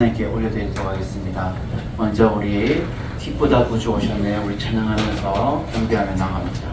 하나님께 올려드리도록 하겠습니다. 먼저 우리 기쁘다 구주 오셨네 우리 찬양하면서 경배하며 나갑니다.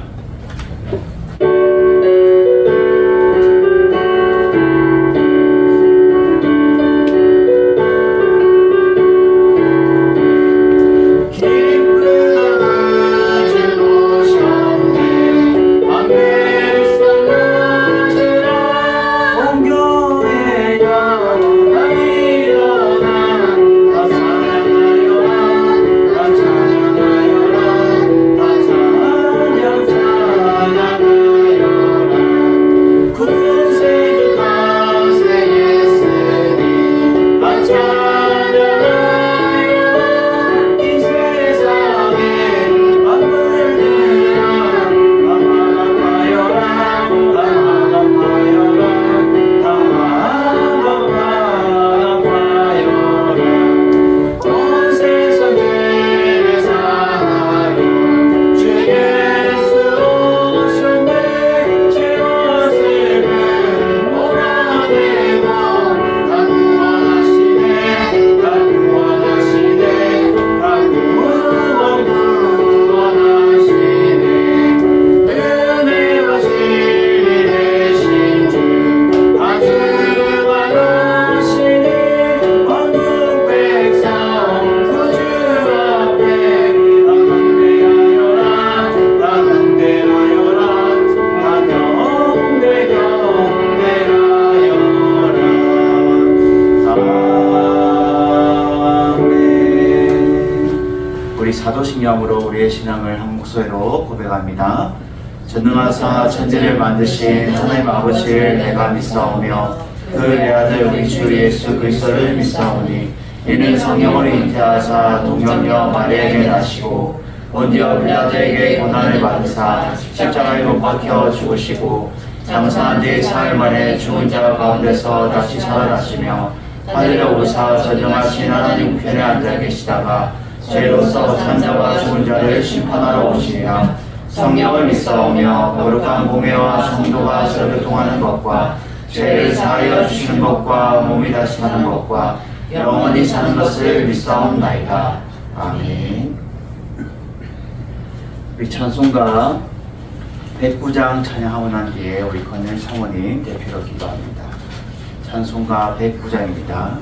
사도신경으로 우리의 신앙을 한 목소리로 고백합니다. 전능하사 천지를 만드신 하나님 아버지를 내가 믿사오며 그 내 아들 우리 주 예수 그리스도를 믿사오니 이는 성령으로 잉태하사 동정녀 마리아에게 나시고 본디오 빌라도에게 고난을 받으사 십자가에 못 박혀 죽으시고 장사한 뒤 사흘 만에 죽은 자 가운데서 다시 살아나시며 하늘에 오르사 전능하신 하나님 편에 앉아 계시다가 죄로서 산자와 죽은 자를 심판하러 오시리라. 성령을 믿사오며 거룩한 공회와 성도가 서로 통하는 것과 죄를 사하여 주시는 것과 몸이 다시 사는 것과 영원히 사는 것을 믿사옵나이다. 아멘. 우리 찬송가 109장 찬양하고 난 뒤에 우리 권일 사모님 대표로 기도합니다. 찬송가 109장입니다.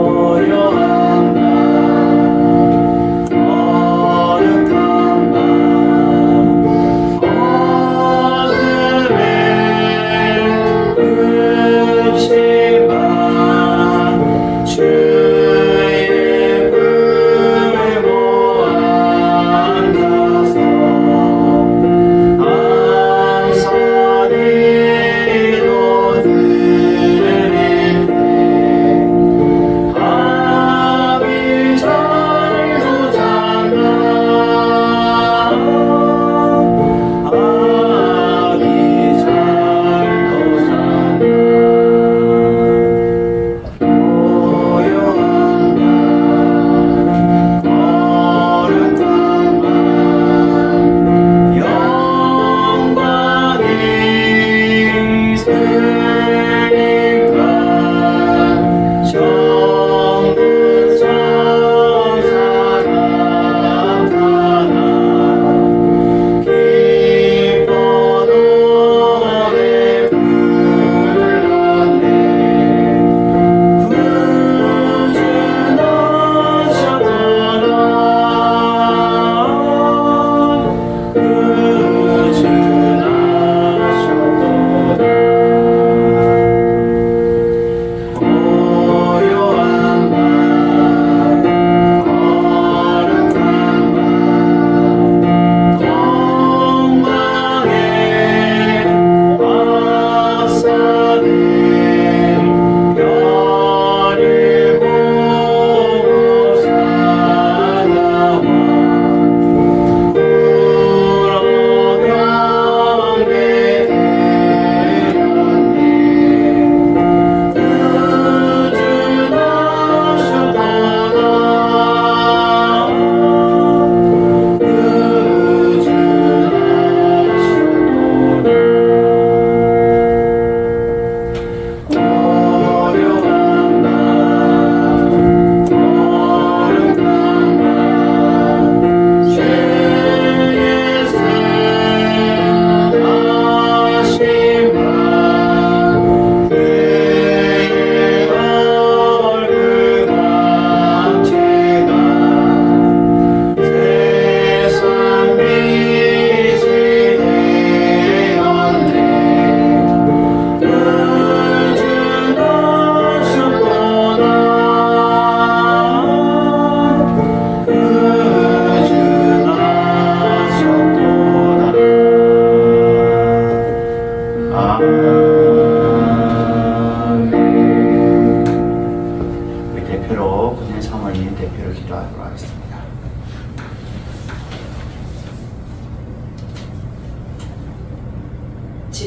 고요한 날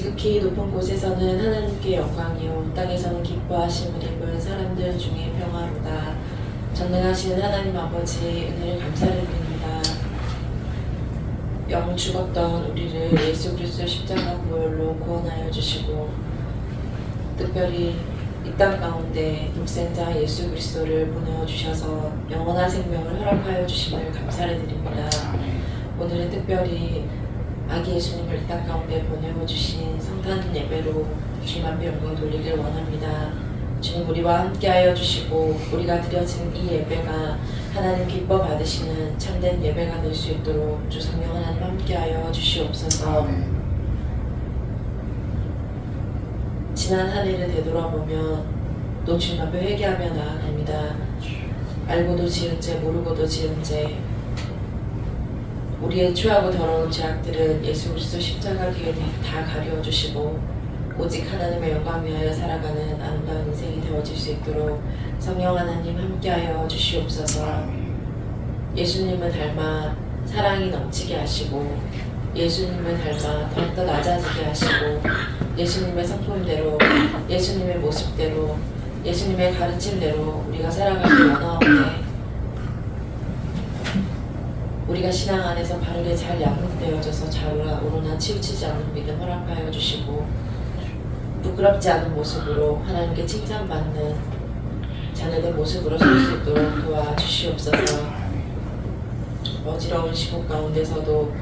지극히 높은 곳에서는 하나님께 영광이요 땅에서는 기뻐하심을 입은 사람들 중에 평화로다. 전능하신 하나님 아버지 은혜를 감사를 드립니다. 영 죽었던 우리를 예수 그리스도 십자가 보혈로 구원하여 주시고 특별히 이 땅 가운데 독생자 예수 그리스도를 보내어 주셔서 영원한 생명을 허락하여 주심을 감사를 드립니다. 오늘은 특별히 아기 예수님을 이 땅 가운데 보내어 주신 성탄 예배로 주님 앞에 영광 돌리길 원합니다. 주님 우리와 함께하여 주시고 우리가 드려진 이 예배가 하나님 기뻐 받으시는 참된 예배가 될 수 있도록 주 성령 하나님 함께하여 주시옵소서. 지난 한 해를 되돌아보면 또 주님 앞에 회개하며 나아갑니다. 알고도 지은 죄 모르고도 지은 죄 우리의 추하고 더러운 죄악들은 예수 그리스도 십자가 뒤에 다 가려주시고 오직 하나님의 영광 위하여 살아가는 아름다운 인생이 되어질 수 있도록 성령 하나님 함께하여 주시옵소서. 예수님을 닮아 사랑이 넘치게 하시고 예수님을 닮아 더욱더 낮아지게 하시고 예수님의 성품대로 예수님의 모습대로 예수님의 가르침대로 우리가 살아가길 원하오니 우리가 신앙 안에서 바르게 잘 양육되어져서 잘 오르나 치우치지 않는 믿음 허락하여 주시고 부끄럽지 않은 모습으로 하나님께 칭찬받는 자녀의 모습으로 설 수 있도록 도와주시옵소서. 어지러운 시국 가운데서도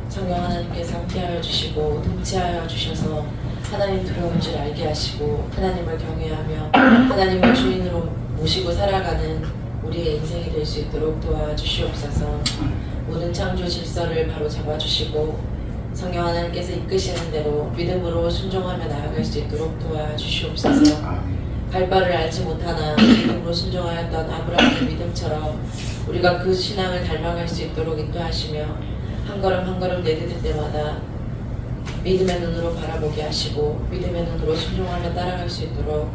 성령 하나님께서 함께하여 주시고 통치하여 주셔서 하나님 두려운 줄 알게 하시고 하나님을 경외하며 하나님을 주인으로 모시고 살아가는 우리의 인생이 될 수 있도록 도와주시옵소서. 모든 창조 질서를 바로 잡아주시고 성령 하나님께서 이끄시는 대로 믿음으로 순종하며 나아갈 수 있도록 도와주시옵소서. 갈 바를 알지 못하나 믿음으로 순종하였던 아브라함의 믿음처럼 우리가 그 신앙을 닮아갈 수 있도록 인도하시며 한 걸음 한 걸음 내디딜 때마다 믿음의 눈으로 바라보게 하시고 믿음의 눈으로 순종하며 따라갈 수 있도록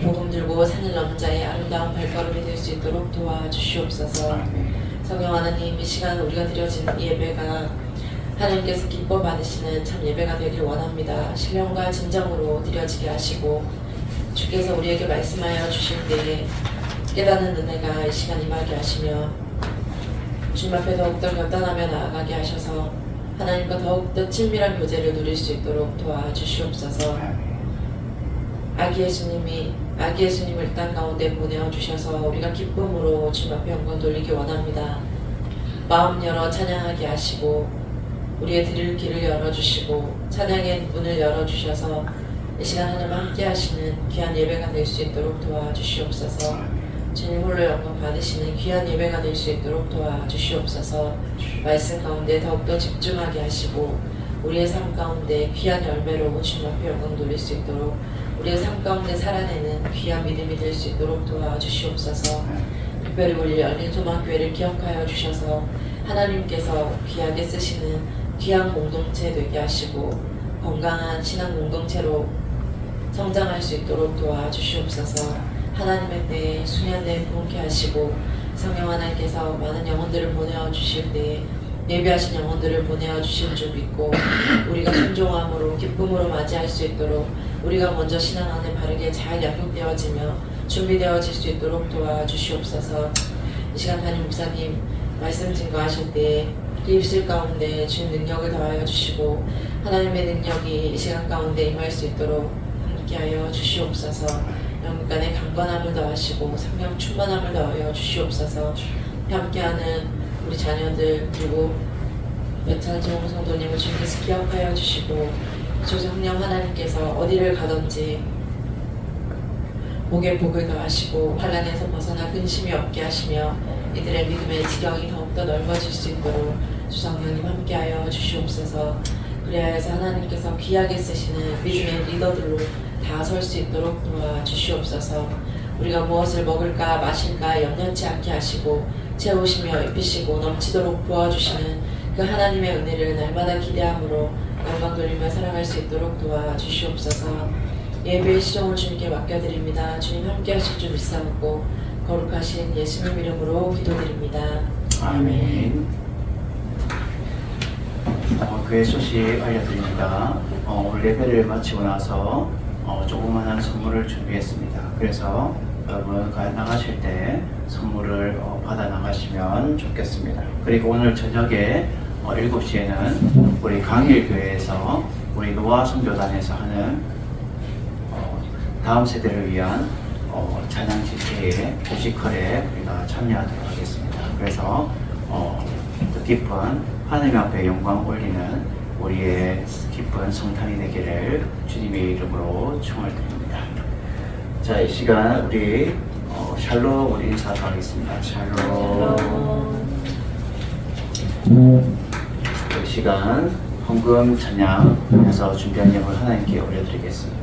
복음 들고 산을 넘은 자의 아름다운 발걸음이 될 수 있도록 도와주시옵소서. 성령 하나님 이 시간 우리가 드려진 이 예배가 하나님께서 기뻐 받으시는 참 예배가 되길 원합니다. 신령과 진정으로 드려지게 하시고 주께서 우리에게 말씀하여 주실 때에 깨닫는 은혜가 이 시간 임하게 하시며 주님 앞에 더욱더 결단하며 나아가게 하셔서 하나님과 더욱더 친밀한 교제를 누릴 수 있도록 도와주시옵소서. 아기 예수님을 이 땅 가운데 보내어 주셔서 우리가 기쁨으로 주님 앞에 영광 돌리기 원합니다. 마음 열어 찬양하게 하시고 우리의 들을 길을 열어주시고 찬양의 문을 열어주셔서 이 시간 하나님 함께 하시는 귀한 예배가 될 수 있도록 도와주시옵소서. 주님 홀로 영광 받으시는 귀한 예배가 될 수 있도록 도와주시옵소서. 말씀 가운데 더욱더 집중하게 하시고 우리의 삶 가운데 귀한 열매로 주님 앞에 영광 돌릴 수 있도록 우리의 삶 가운데 살아내는 귀한 믿음이 될 수 있도록 도와주시옵소서. 특별히 우리 열린 소망교회를 기억하여 주셔서 하나님께서 귀하게 쓰시는 귀한 공동체 되게 하시고 건강한 신앙 공동체로 성장할 수 있도록 도와주시옵소서. 하나님의 때에 수년내 부흥케 하시고 성령 하나님께서 많은 영혼들을 보내어 주실 때에 예비하신 영혼들을 보내어 주실 줄 믿고 우리가 순종함으로 기쁨으로 맞이할 수 있도록 우리가 먼저 신앙 안에 바르게 잘 양육되어지며 준비되어질 수 있도록 도와주시옵소서. 이 시간 담임 목사님 말씀 증거하실 때 그 입술 가운데 주님 능력을 더하여 주시고 하나님의 능력이 이 시간 가운데 임할 수 있도록 함께하여 주시옵소서. 영간의 강건함을 더하시고 성령 충만함을 더하여 주시옵소서. 함께하는 우리 자녀들 그리고 여찬종 성도님을 주님께서 기억하여 주시고 주 성령 하나님께서 어디를 가든지 복에 복을 더하시고 환난에서 벗어나 근심이 없게 하시며 이들의 믿음의 지경이 더욱더 넓어질 수 있도록 주 성령님 함께하여 주시옵소서. 그래야 해서 하나님께서 귀하게 쓰시는 믿음의 리더들로 다 설 수 있도록 도와주시옵소서. 우리가 무엇을 먹을까 마실까 염려치 않게 하시고 채우시며 입히시고 넘치도록 부어주시는 그 하나님의 은혜를 날마다 기대함으로 영광 돌리며 살아갈 수 있도록 도와주시옵소서. 예배의 시종을 주님께 맡겨드립니다. 주님 함께 하실 줄 믿사옵고 거룩하신 예수님 이름으로 기도드립니다. 아멘. 교회 소식 알려드립니다. 오늘 예배를 마치고 나서 조그만한 선물을 준비했습니다. 그래서 여러분 나가실 때 선물을 받아 나가시면 좋겠습니다. 그리고 오늘 저녁에 7시에는 우리 강일교회에서 우리 노아 선교단에서 하는 다음 세대를 위한 찬양 집회의 뮤지컬에 우리가 참여하도록 하겠습니다. 그래서 뜻깊은 하나님 앞에 영광 올리는 우리의 기쁜 성탄이 되기를 주님의 이름으로 축원드립니다. 자, 이 시간 우리 샬롬 우리 인사하도록 하겠습니다. 샬롬. 이 시간 헌금 찬양에서 준비한 예물 하나님께 올려드리겠습니다.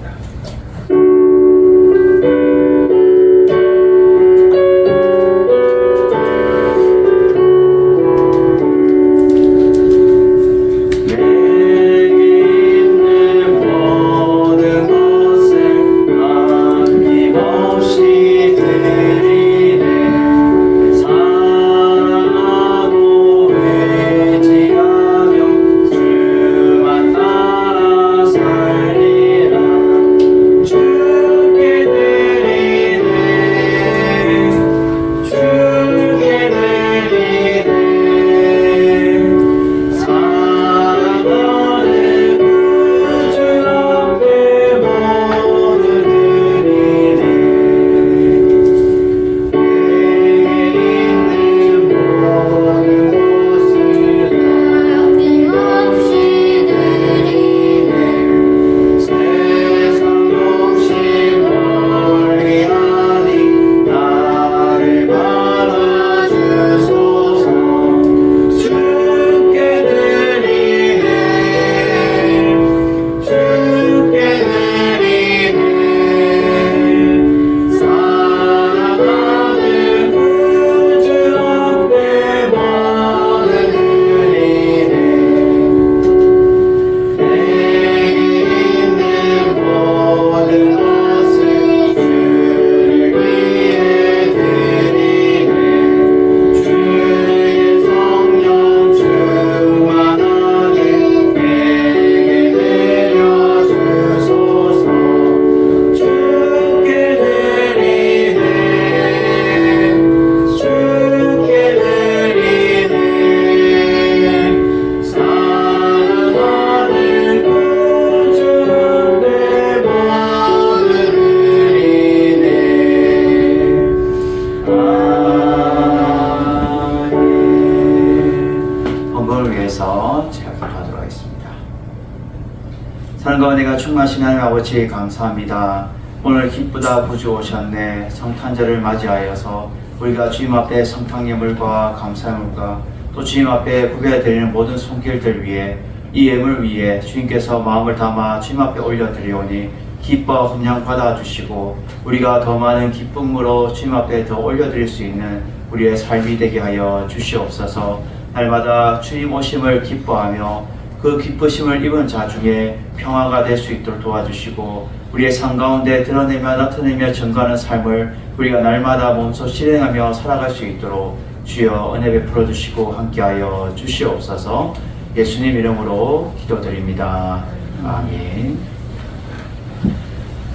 사랑과 은혜가 충만하신 하나님 아버지 감사합니다. 오늘 기쁘다 구주 오셨네. 성탄절을 맞이하여서 우리가 주님 앞에 성탄 예물과 감사 예물과 또 주님 앞에 구별드리는 모든 손길들 위해 이 예물 위에 주님께서 마음을 담아 주님 앞에 올려드리오니 기뻐 흠량 받아주시고 우리가 더 많은 기쁨으로 주님 앞에 더 올려드릴 수 있는 우리의 삶이 되게 하여 주시옵소서. 날마다 주님 오심을 기뻐하며 그 기쁘심을 입은 자 중에 평화가 될 수 있도록 도와주시고 우리의 삶 가운데 드러내며 나타내며 전가하는 삶을 우리가 날마다 몸소 실행하며 살아갈 수 있도록 주여 은혜 베풀어 주시고 함께하여 주시옵소서. 예수님 이름으로 기도드립니다. 아멘.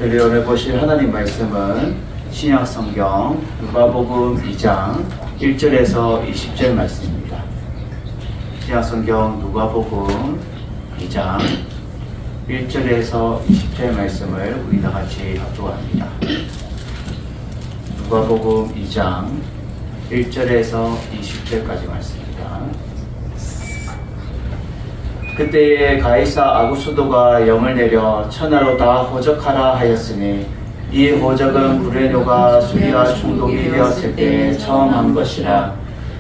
우리 오늘 보실 하나님 말씀은 신약 성경 누가복음 2장 1절에서 20절 말씀입니다. 신약 성경 누가복음 2장 1절에서 20절 말씀을 우리 다 같이 합독합니다. 누가복음 2장 1절에서 20절까지 말씀입니다. 그때에 가이사 아구수도가 영을 내려 천하로 다 호적하라 하였으니 이 호적은 브레뇨가 수리와 중독이 되었을 때 처음 한 것이라.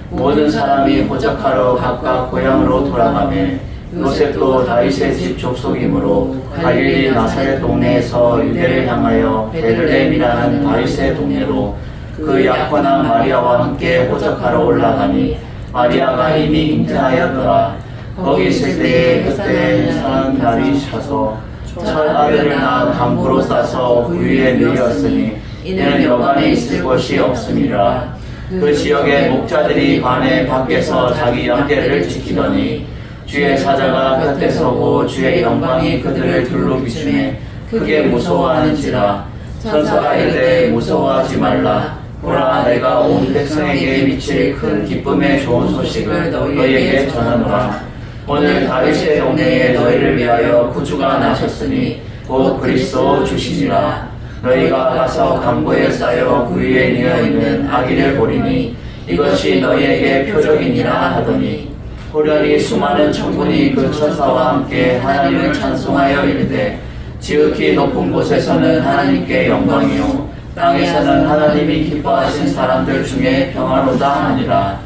모든 사람이 호적하러 각각 고향으로 돌아가매 요셉도 다윗의 집 족속이므로 갈릴리 나사렛 동네에서 유대를 향하여 베들레헴이라는 다윗의 동네로 그 약혼한 마리아와 함께 호적하러 올라가니 마리아가 이미 잉태하였더라. 거기 있을 때에 그때 산 날이 차서 첫 아들을 낳아 담부로 싸서 구유에 누이었으니 이는 여관에 있을 곳이 없음이라. 그 지역의 목자들이 밤에 밖에서 자기 양떼를 지키더니 주의 사자가 곁에 서고 주의 영광이 그들을 둘로 비추매 크게 무서워하는지라. 천사가 이르되 무서워하지 말라. 보라, 내가 온 백성에게 미칠 큰 기쁨의 좋은 소식을 너희에게 전하노라. 오늘 다윗의 동네에 너희를 위하여 구주가 나셨으니 곧 그리스도 주시니라. 너희가 가서 강보에 쌓여 그 위에 뉘어 있는 아기를 보리니 이것이 너희에게 표적이니라 하더니, 호련히 수많은 천군이 그 천사와 함께 하나님을 찬송하여 이르되, 지극히 높은 곳에서는 하나님께 영광이요 땅에서는 하나님이 기뻐하신 사람들 중에 평화로다 하니라.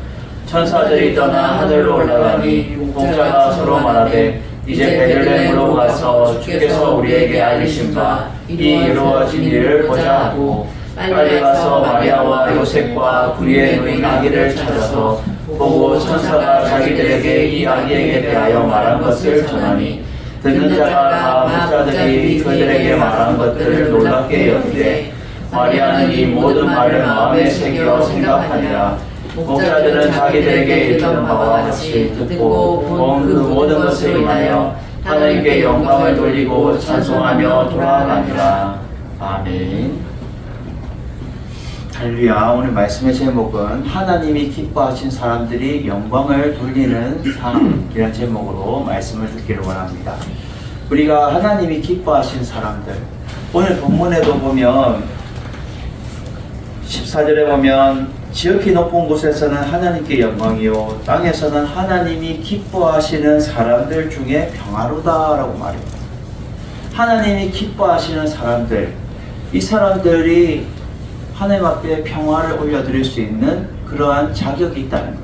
천사들이 떠나 하늘로 올라가니 공자가 서로 말하되, 이제 베들레헴으로 가서 주께서 우리에게 알리신 바 이 이루어진 일을 보자 하고 빨리 가서 마리아와 요셉과 그리에 누인 아기를 찾아서 보고 천사가 자기들에게 이 아기에게 대하여 말한 것을 전하니, 듣는 자가 다 목자들이 그들에게 말한 것들을 놀랍게 여기되 마리아는 이 모든 말을 마음에 새겨 생각하니라. 목자들은 자기들에게 이르는 바와 같이 듣고 본 그 모든 것을 인하여 하나님께 영광을 돌리고 찬송하며 돌아가니라. 아멘. 할렐루야. 오늘 말씀의 제목은 하나님이 기뻐하신 사람들이 영광을 돌리는 삶이라는 제목으로 말씀을 듣기를 원합니다. 우리가 하나님이 기뻐하신 사람들, 오늘 본문에도 보면 14절에 보면 지극히 높은 곳에서는 하나님께 영광이요 땅에서는 하나님이 기뻐하시는 사람들 중에 평화로다라고 말합니다. 하나님이 기뻐하시는 사람들, 이 사람들이 하나님 앞에 평화를 올려드릴 수 있는 그러한 자격이 있다는 거예요.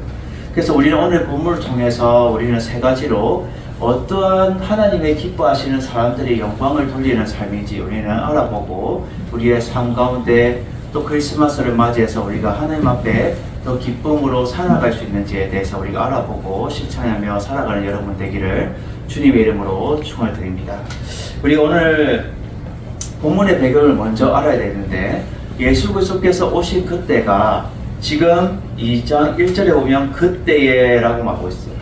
그래서 우리는 오늘 본문을 통해서 우리는 세 가지로 어떠한 하나님의 기뻐하시는 사람들의 영광을 돌리는 삶인지 우리는 알아보고, 우리의 삶 가운데 또 크리스마스를 맞이해서 우리가 하나님 앞에 더 기쁨으로 살아갈 수 있는지에 대해서 우리가 알아보고 실천하며 살아가는 여러분 되기를 주님의 이름으로 축원을 드립니다. 우리가 오늘 본문의 배경을 먼저 알아야 되는데, 예수 그리스도께서 오신 그때가 지금 2장 1절에 보면 그때에라고 말하고 있어요.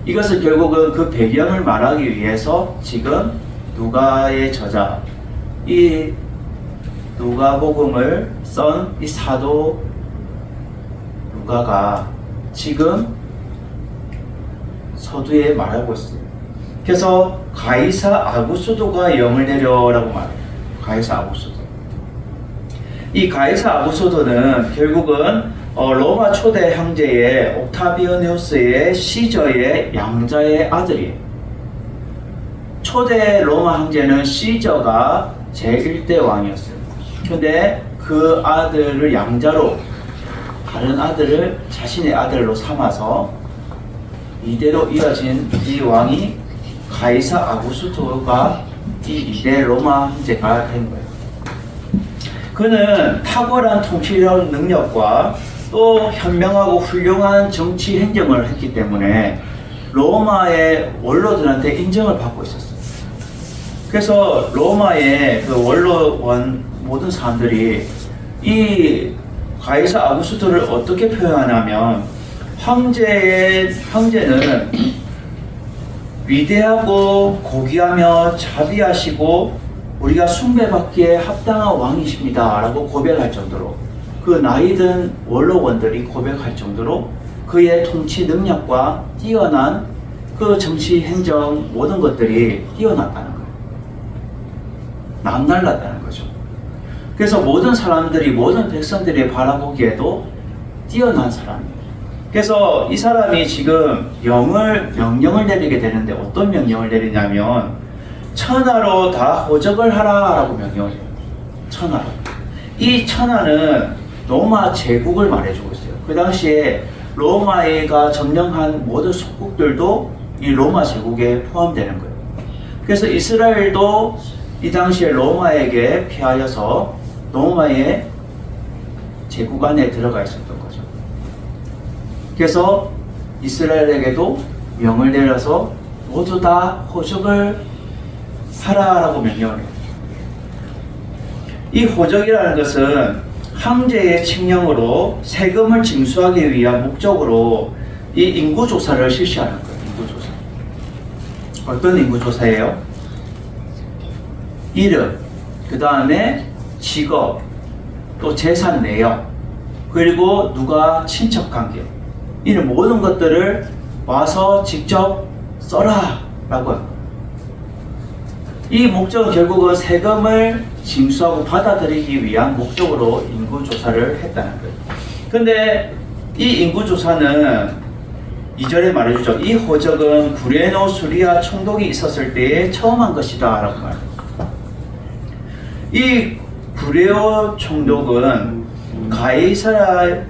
이것은 결국은 그 배경을 말하기 위해서 지금 누가의 저자, 이 누가복음을 쓴 이 사도 누가가 지금 서두에 말하고 있어요. 그래서 가이사 아구스도가 영을 내려라고 말해요. 가이사 아구스도. 이 가이사 아구스도는 결국은 로마 초대 황제의 옥타비아누스의 시저의 양자의 아들이에요. 초대 로마 황제는 시저가 제1대 왕이었어요. 근데 그 아들을 양자로, 다른 아들을 자신의 아들로 삼아서 이대로 이어진 이 왕이 가이사 아구스토가 이 2대 로마 황제가 된 거예요. 그는 탁월한 통치력 능력과 또 현명하고 훌륭한 정치 행정을 했기 때문에 로마의 원로들한테 인정을 받고 있었어요. 그래서 로마의 그 원로원 모든 사람들이 이 가이사 아구스토를 어떻게 표현하냐면, 황제는 위대하고 고귀하며 자비하시고 우리가 숭배받기에 합당한 왕이십니다 라고 고백할 정도로, 그 나이든 원로원들이 고백할 정도로 그의 통치 능력과 뛰어난 그 정치 행정 모든 것들이 뛰어났다는 거예요. 남달랐다는 거죠. 그래서 모든 사람들이, 모든 백성들이 바라보기에도 뛰어난 사람이에요. 그래서 이 사람이 지금 명령을 내리게 되는데, 어떤 명령을 내리냐면 천하로 다 호적을 하라 라고 명령을 해요. 천하로. 이 천하는 로마 제국을 말해주고 있어요. 그 당시에 로마가 점령한 모든 속국들도 이 로마 제국에 포함되는 거예요. 그래서 이스라엘도 이 당시에 로마에게 피하여서 로마의 제국 안에 들어가 있었던 거죠. 그래서 이스라엘에게도 명을 내려서 모두 다 호적을 하라라고 명령을 해요. 이 호적이라는 것은 황제의 칙령으로 세금을 징수하기 위한 목적으로 이 인구조사를 실시하는 거예요. 인구조사. 어떤 인구조사예요? 이름, 그 다음에 직업, 또 재산 내역, 그리고 누가 친척관계, 이런 모든 것들을 와서 직접 써라 라고 합니다. 이 목적은 결국은 세금을 징수하고 받아들이기 위한 목적으로 인구조사를 했다는 거예요. 근데 이 인구조사는 2절에 말해주죠. 이 호적은 구레노 수리아 총독이 있었을 때에 처음 한 것이다 라고 말합니다. 이 구레오 총독은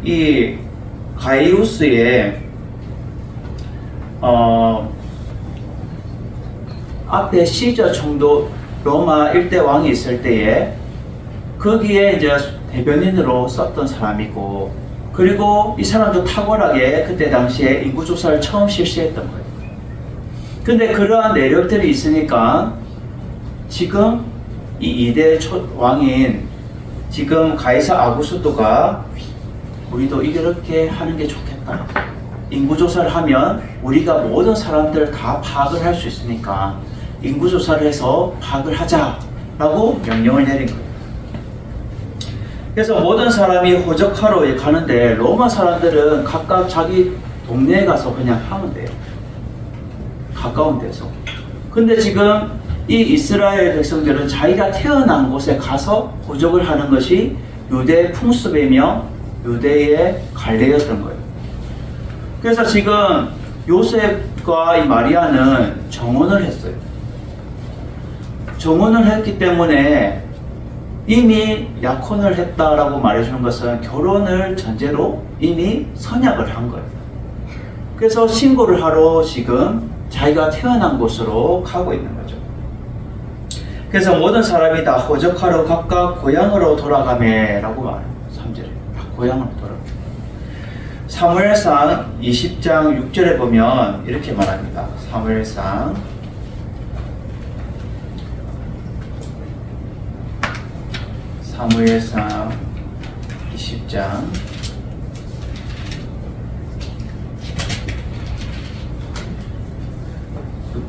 이 가이우스의 앞에 시저 총독 로마 일대 왕이 있을 때에 거기에 이제 대변인으로 썼던 사람이고, 그리고 이 사람도 탁월하게 그때 당시에 인구조사를 처음 실시했던 거예요. 근데 그러한 내력들이 있으니까 지금 이 2대 왕인 지금 가이사 아구스토가 우리도 이렇게 하는 게 좋겠다. 인구조사를 하면 우리가 모든 사람들 다 파악을 할 수 있으니까 인구조사를 해서 파악을 하자라고 명령을 내린 거예요. 그래서 모든 사람이 호적하러 가는데 로마 사람들은 각각 자기 동네에 가서 그냥 하면 돼요. 가까운 데서. 근데 지금 이 이스라엘 백성들은 자기가 태어난 곳에 가서 호적을 하는 것이 유대 풍습이며 유대의 관례였던 거예요. 그래서 지금 요셉과 이 마리아는 정혼을 했어요. 정혼을 했기 때문에 이미 약혼을 했다라고 말해주는 것은 결혼을 전제로 이미 선약을 한 거예요. 그래서 신고를 하러 지금 자기가 태어난 곳으로 가고 있는 거죠. 그래서 모든 사람이 다 호적하러 각각 고향으로 돌아가매라고 말해요. 3절에 다 고향으로 돌아가매. 사무엘상 20장 6절에 보면 이렇게 말합니다. 사무엘상 20장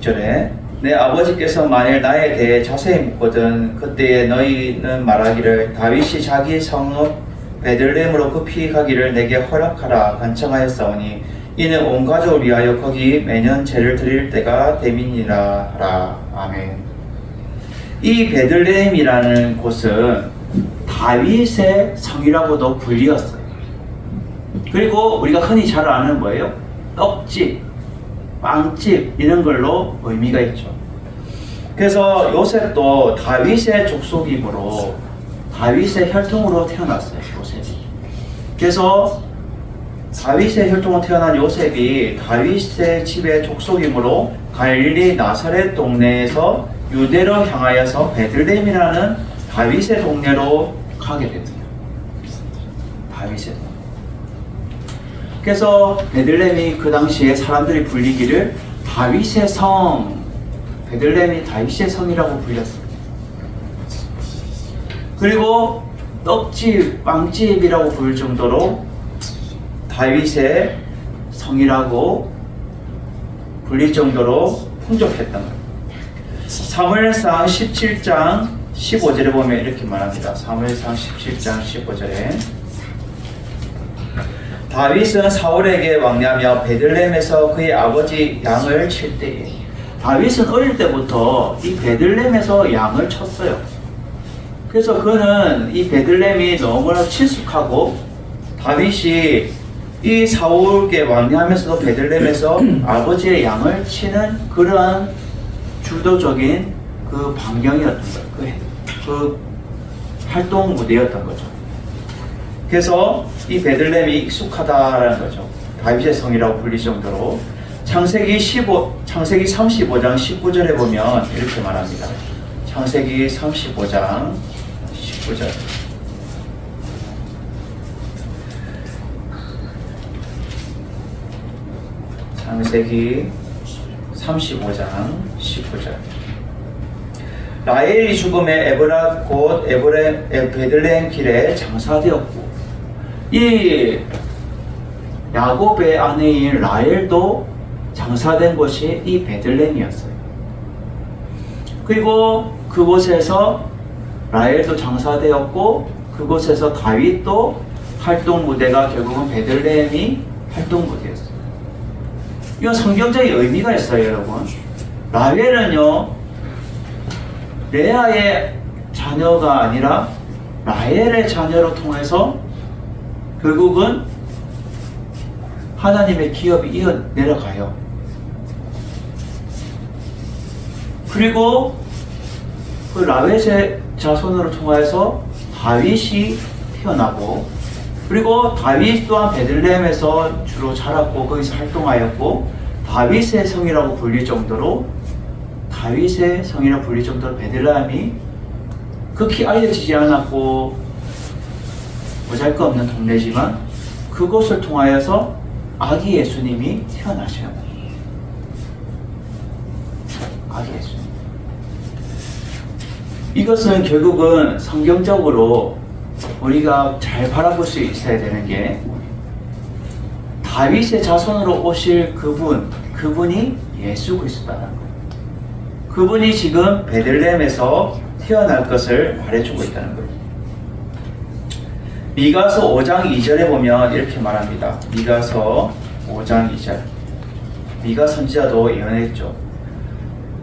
6절에 내 아버지께서 만일 나에 대해 자세히 묻거든 그때에 너희는 말하기를 다윗이 자기 성읍 베들레헴으로 급히 가기를 내게 허락하라 간청하였사오니 이는 온 가족을 위하여 거기 매년 제를 드릴 때가 됨이니라 하라. 아멘. 이 베들레헴이라는 곳은 다윗의 성이라고도 불리었어요. 그리고 우리가 흔히 잘 아는 뭐예요? 떡집, 빵집 이런 걸로 의미가 있죠. 그래서 요셉도 다윗의 족속이므로 다윗의 혈통으로 태어났어요. 요셉이. 그래서 다윗의 혈통으로 태어난 요셉이 다윗의 집의 족속이므로 갈릴리 나사렛 동네에서 유대로 향하여서 베들레헴이라는 다윗의 동네로 가게 됩니다. 다윗의 동네. 그래서 베들레헴이 그 당시에 사람들이 불리기를 다윗의 성, 베들레헴이 다윗의 성이라고 불렸습니다. 그리고 떡집, 빵집이라고 부를 정도로 다윗의 성이라고 불릴 정도로 풍족했던 거예요. 사무엘상 17장 15절에 보면 이렇게 말합니다. 사무엘상 17장 15절에 다윗은 사울에게 왕래하며 베들레헴에서 그의 아버지 양을 칠 때에 다윗은 어릴 때부터 이 베들레헴에서 양을 쳤어요. 그래서 그는 이 베들레헴이 너무나 친숙하고 다윗이 이 사울께 왕래하면서도 베들레헴에서 아버지의 양을 치는 그러한 주도적인 그 반경이었던 거예요. 그 활동 무대였던 거죠. 그래서 이 베들레헴이 익숙하다라는 거죠. 다윗의 성이라고 불릴 정도로. 창세기 35장 19절에 보면 이렇게 말합니다. 창세기 35장 19절. 창세기 35장 19절. 라헬이 죽음에 에브라 곧 베들레헴 길에 장사되었고, 이 야곱의 아내인 라헬도 장사된 곳이 이 베들레헴이었어요. 그리고 그곳에서 라헬도 장사되었고 그곳에서 다윗도 활동 무대가 결국은 베들레헴이 활동 무대였어요. 이건 성경적인 의미가 있어요, 여러분. 라헬은요, 레아의 자녀가 아니라 라헬의 자녀로 통해서 결국은 하나님의 기업이 이어 내려가요. 그리고 그 라헬의 자손으로 통해서 다윗이 태어나고, 그리고 다윗 또한 베들레헴에서 주로 자랐고 거기서 활동하였고, 다윗의 성이라고 불릴 정도로 베들레헴이 극히 알려지지 않았고 보잘것없는 동네지만 그곳을 통하여서 아기 예수님이 태어나셔요. 아기 예수님. 이것은 결국은 성경적으로 우리가 잘 바라볼 수 있어야 되는 게, 다윗의 자손으로 오실 그분이 예수 그리스도라는 거예요. 그분이 지금 베들레헴에서 태어날 것을 말해주고 있다는 거예요. 미가서 5장 2절에 보면 이렇게 말합니다. 미가서 5장 2절. 미가 선지자도 예언했죠.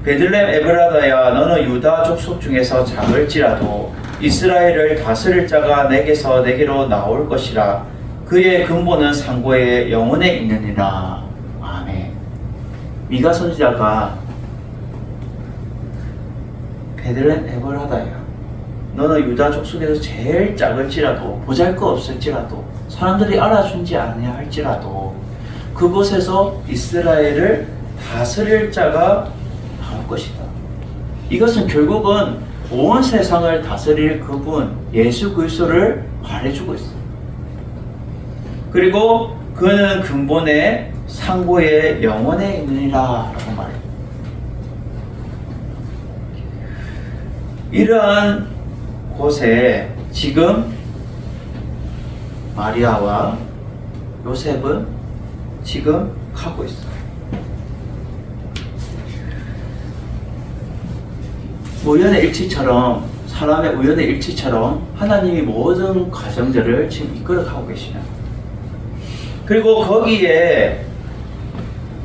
베들레헴 에브라다야, 너는 유다 족속 중에서 작을지라도 이스라엘을 다스릴 자가 내게로 나올 것이라. 그의 근본은 상고의 영혼에 있느니라. 아멘. 미가 선지자가 베들레헴 에브라다야, 너는 유다 족속에서 제일 작을지라도, 보잘것없을지라도, 사람들이 알아준지 않냐 할지라도 그곳에서 이스라엘을 다스릴 자가 나올 것이다. 이것은 결국은 온 세상을 다스릴 그분 예수 그리스도를 말해주고 있어요. 그리고 그는 근본의 상고의 영원에 있느니라 라고 말해요. 이러한 곳에 지금 마리아와 요셉은 지금 가고 있어요. 우연의 일치처럼, 사람의 우연의 일치처럼 하나님이 모든 과정들을 지금 이끌어가고 계시는. 그리고 거기에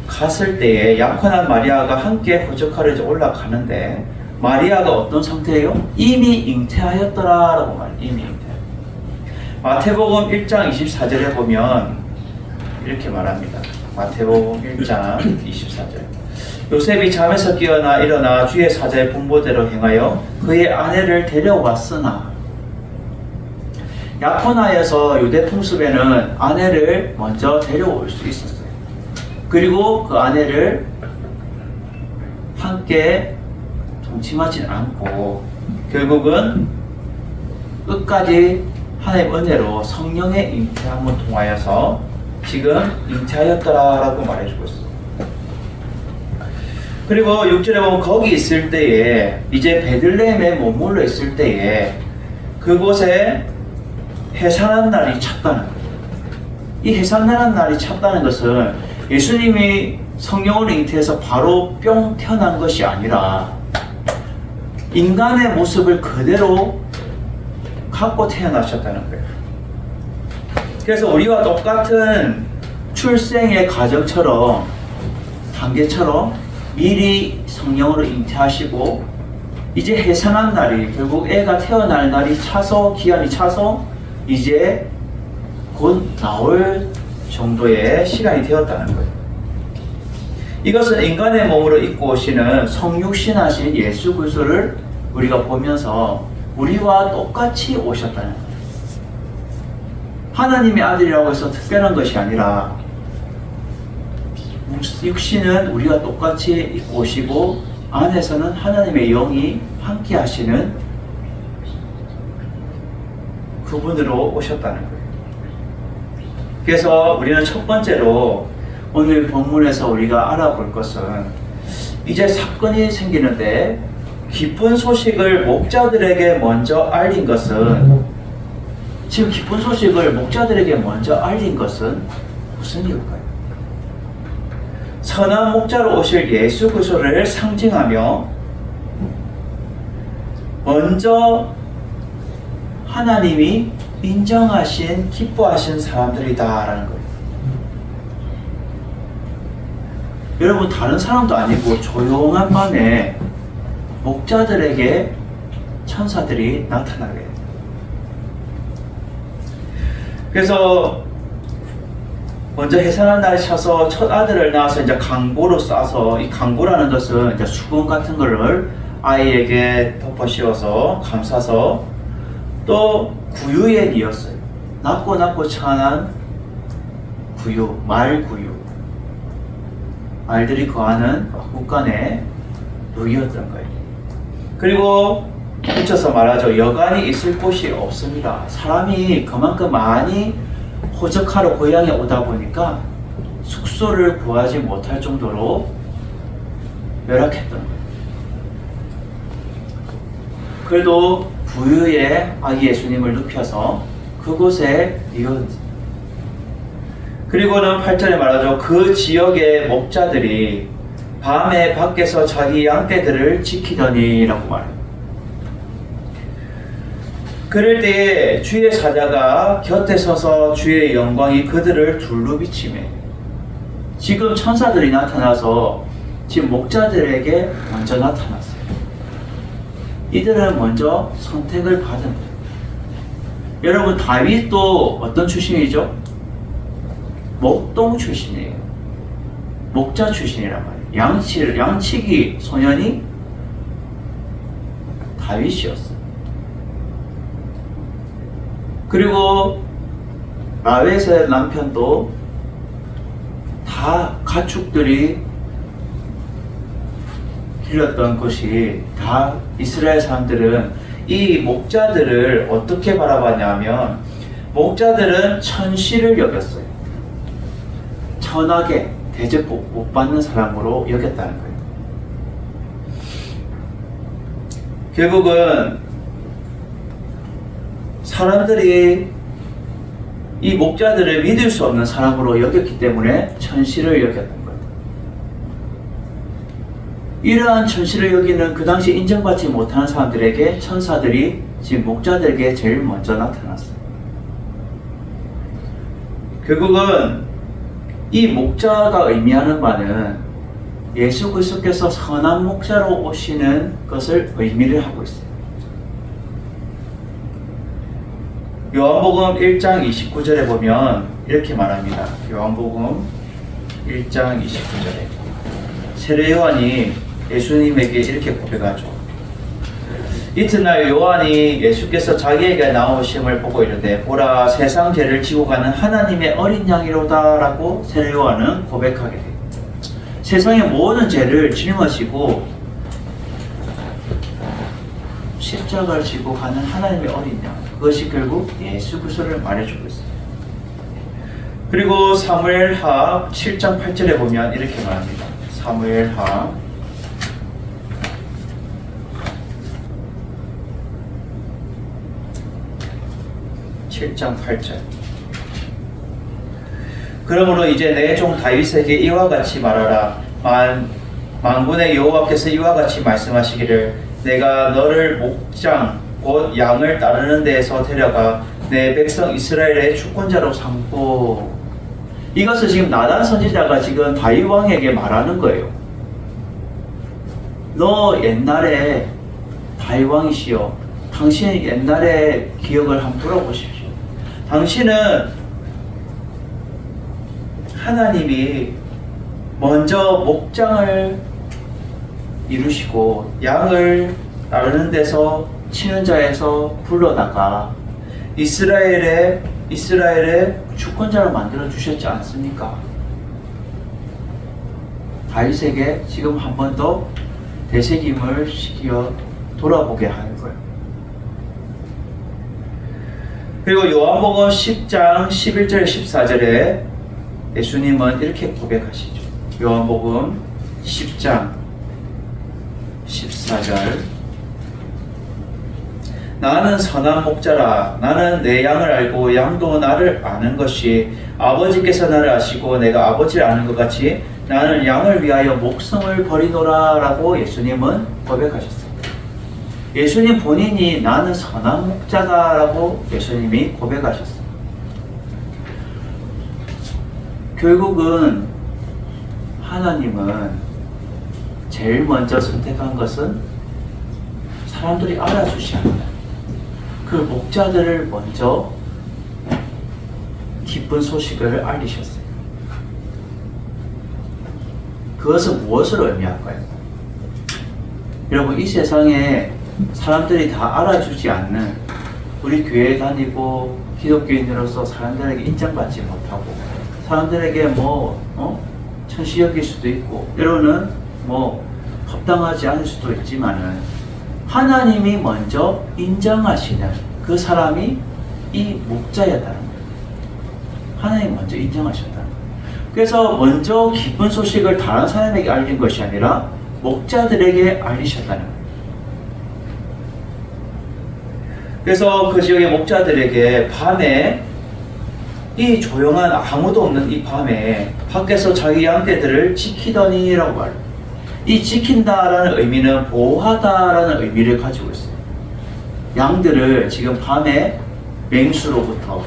갔을 때에 약혼한 마리아가 함께 호적하려 올라가는데, 마리아가 어떤 상태예요? 이미 잉태하였더라 라고 말해요. 이미 잉태. 마태복음 1장 24절에 보면 이렇게 말합니다. 마태복음 1장 24절. 요셉이 잠에서 깨어나 일어나 주의 사자의 분보대로 행하여 그의 아내를 데려왔으나, 약혼하여서 유대 풍습에는 아내를 먼저 데려올 수 있었어요. 그리고 그 아내를 함께 동침하지 않고 결국은 끝까지 하나님의 은혜로 성령의 잉태함을 통하여서 지금 잉태하였더라라고 말해주고 있어요. 그리고 6절에 보면 거기 있을 때에, 이제 베들레헴에 머물러 있을 때에 그곳에 해산한 날이 찼다는 거예요. 이 해산하는 날이 찼다는 것은 예수님이 성령으로 잉태해서 바로 뿅 태어난 것이 아니라 인간의 모습을 그대로 갖고 태어나셨다는 거예요. 그래서 우리와 똑같은 출생의 과정처럼, 단계처럼 미리 성령으로 잉태하시고 이제 해산한 날이, 결국 애가 태어날 날이 차서, 기한이 차서 이제 곧 나올 정도의 시간이 되었다는 거예요. 이것은 인간의 몸으로 입고 오시는 성육신하신 예수 그리스도를 우리가 보면서 우리와 똑같이 오셨다는 거예요. 하나님의 아들이라고 해서 특별한 것이 아니라 육신은 우리가 똑같이 입고 오시고 안에서는 하나님의 영이 함께 하시는 그분으로 오셨다는 거예요. 그래서 우리는 첫 번째로 오늘 본문에서 우리가 알아볼 것은, 이제 사건이 생기는데 기쁜 소식을 목자들에게 먼저 알린 것은, 지금 기쁜 소식을 목자들에게 먼저 알린 것은 무슨 이유일까요? 선한 목자로 오실 예수 그리스도를 상징하며 먼저 하나님이 인정하신, 기뻐하신 사람들이다라는 거예요. 여러분, 다른 사람도 아니고 조용한 밤에 목자들에게 천사들이 나타나게 돼요. 그래서 먼저 해산한 날에 차서 첫 아들을 낳아서 이제 강고로 싸서, 이 강고라는 것은 이제 수분 같은 거를 아이에게 덮어 씌워서 감싸서 또 구유에 이었어요. 낮고 찬한 구유, 말구유. 말들이 거하는 국간에 누이었던 거예요. 그리고 붙여서 말하죠. 여간이 있을 곳이 없습니다. 사람이 그만큼 많이 호적하러 고향에 오다 보니까 숙소를 구하지 못할 정도로 열악했던 거예요. 그래도 부유의 아기 예수님을 눕혀서 그곳에 이었습니다. 그리고는 8절에 말하죠. 그 지역의 목자들이 밤에 밖에서 자기 양떼들을 지키더니 라고 말해요. 그럴 때에 주의 사자가 곁에 서서 주의 영광이 그들을 둘러 비치매. 지금 천사들이 나타나서 지금 목자들에게 먼저 나타났어요. 이들은 먼저 선택을 받은 거예요. 여러분, 다윗도 어떤 출신이죠? 목동 출신이에요. 목자 출신이란 말이에요. 양치기 소년이 다윗이었어요. 그리고 라웨스의 남편도 다 가축들이 길렀던 것이 다 이스라엘 사람들은 이 목자들을 어떻게 바라봤냐면 목자들은 천시를 여겼어요. 천하게 대접 못 받는 사람으로 여겼다는 거예요. 결국은 사람들이 이 목자들을 믿을 수 없는 사람으로 여겼기 때문에 천시를 여겼던 거예요. 이러한 천시를 여기는 그 당시 인정받지 못하는 사람들에게 천사들이 지금 목자들에게 제일 먼저 나타났어요. 결국은 이 목자가 의미하는 바는 예수 그리스도께서 선한 목자로 오시는 것을 의미를 하고 있어요. 요한복음 1장 29절에 보면 이렇게 말합니다. 요한복음 1장 29절에 세례 요한이 예수님에게 이렇게 고백하죠. 이튿날 요한이 예수께서 자기에게 나오심을 보고 이르되 보라, 세상 죄를 지고 가는 하나님의 어린 양이로다 라고 세례 요한은 고백하게 돼요. 세상의 모든 죄를 짊어지고 십자가를 지고 가는 하나님의 어린 양, 그것이 결국 예수 그리스도를 말해주고 있어요. 그리고 사무엘하 7장 8절에 보면 이렇게 말합니다. 사무엘하 7장 8절. 그러므로 이제 내 종 다윗에게 이와 같이 말하라. 만군의 여호와께서 이와 같이 말씀하시기를 내가 너를 목장 곧 양을 따르는 데에서 데려가 내 백성 이스라엘의 주권자로 삼고. 이것을 지금 나단 선지자가 지금 다윗 왕에게 말하는 거예요. 너 옛날에 다윗 왕이시여, 당신 옛날의 기억을 한번 돌아보십시오. 당신은 하나님이 먼저 목장을 이루시고 양을 따르는 데서 치는 자에서 불러다가 이스라엘의 주권자를 만들어 주셨지 않습니까? 다윗에게 지금 한 번 더 되새김을 시켜 돌아보게 하는 거예요. 그리고 요한복음 10장 11절 14절에 예수님은 이렇게 고백하시죠. 요한복음 10장 14절 나는 선한 목자라. 나는 내 양을 알고 양도 나를 아는 것이 아버지께서 나를 아시고 내가 아버지를 아는 것 같이 나는 양을 위하여 목숨을 버리노라 라고 예수님은 고백하셨습니다. 예수님 본인이 나는 선한 목자다라고 예수님이 고백하셨어요. 결국은 하나님은 제일 먼저 선택한 것은 사람들이 알아주지 않는 그 목자들을 먼저 기쁜 소식을 알리셨어요. 그것은 무엇을 의미할까요? 여러분, 이 세상에 사람들이 다 알아주지 않는, 우리 교회에 다니고 기독교인으로서 사람들에게 인정받지 못하고 사람들에게 천시 여길 수도 있고 이러는 합당하지 않을 수도 있지만은 하나님이 먼저 인정하시는 그 사람이 이 목자였다는 거예요. 하나님이 먼저 인정하셨다는 거예요. 그래서 먼저 기쁜 소식을 다른 사람에게 알린 것이 아니라 목자들에게 알리셨다는 거예요. 그래서 그 지역의 목자들에게 밤에, 이 조용한 아무도 없는 이 밤에 밖에서 자기 양떼들을 지키더니라고 말해요. 이 지킨다라는 의미는 보호하다라는 의미를 가지고 있어요. 양들을 지금 밤에 맹수로부터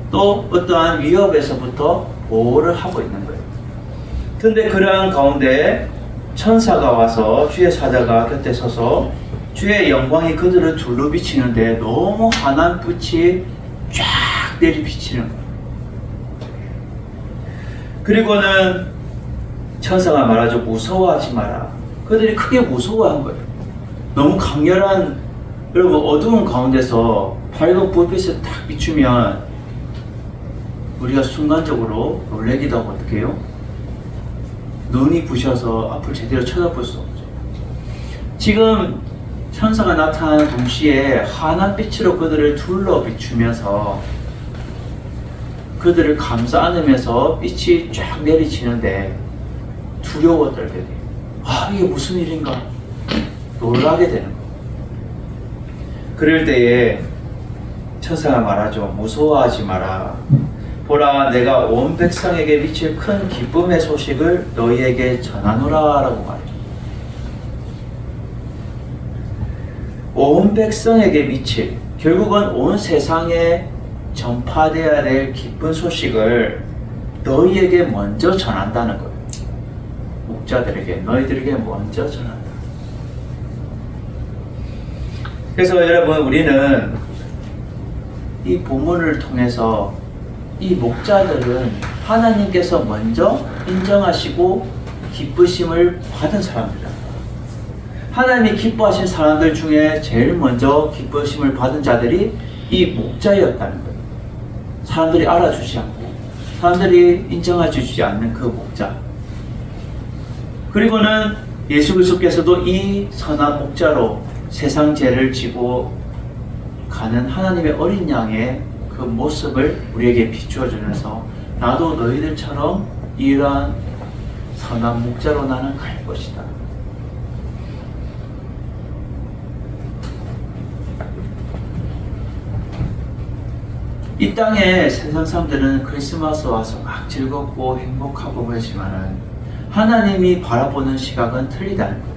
또 어떠한 위협에서부터 보호를 하고 있는 거예요. 근데 그러한 가운데 천사가 와서, 주의 사자가 곁에 서서 주의 영광이 그들을 둘러 비치는데 너무 환한 빛이 쫙 내리 비치는 거예요. 그리고는 천사가 말하죠. 무서워하지 마라. 그들이 크게 무서워한 거예요. 너무 강렬한, 여러분, 어두운 가운데서 밝은 불빛을 탁 비추면 우리가 순간적으로 놀라기도 하고 어떻게 해요? 눈이 부셔서 앞을 제대로 쳐다볼 수 없죠. 지금 천사가 나타나는 동시에 환한 빛으로 그들을 둘러 비추면서 그들을 감싸 안으면서 빛이 쫙 내리치는데 두려워 떨게 돼요. 이게 무슨 일인가? 놀라게 되는 거예요. 그럴 때에 천사가 말하죠. 무서워하지 마라. 보라, 내가 온 백성에게 미칠 큰 기쁨의 소식을 너희에게 전하노라 라고 말해요. 온 백성에게 미칠, 결국은 온 세상에 전파되어야 될 기쁜 소식을 너희에게 먼저 전한다는 거예요. 목자들에게, 너희들에게 먼저 전한다. 그래서 여러분, 우리는 이 본문을 통해서 이 목자들은 하나님께서 먼저 인정하시고 기쁘심을 받은 사람들이다. 하나님이 기뻐하신 사람들 중에 제일 먼저 기쁘심을 받은 자들이 이 목자였다는 거예요. 사람들이 알아주지 않고 사람들이 인정해주지 않는 그 목자. 그리고는 예수 그리스도께서도 이 선한 목자로 세상 죄를 지고 가는 하나님의 어린 양의 그 모습을 우리에게 비추어 주면서 나도 너희들처럼 이러한 선한 목자로 나는 갈 것이다. 이 땅에 세상 사람들은 크리스마스 와서 막 즐겁고 행복하고 그러지만은 하나님이 바라보는 시각은 틀리다는 거예요.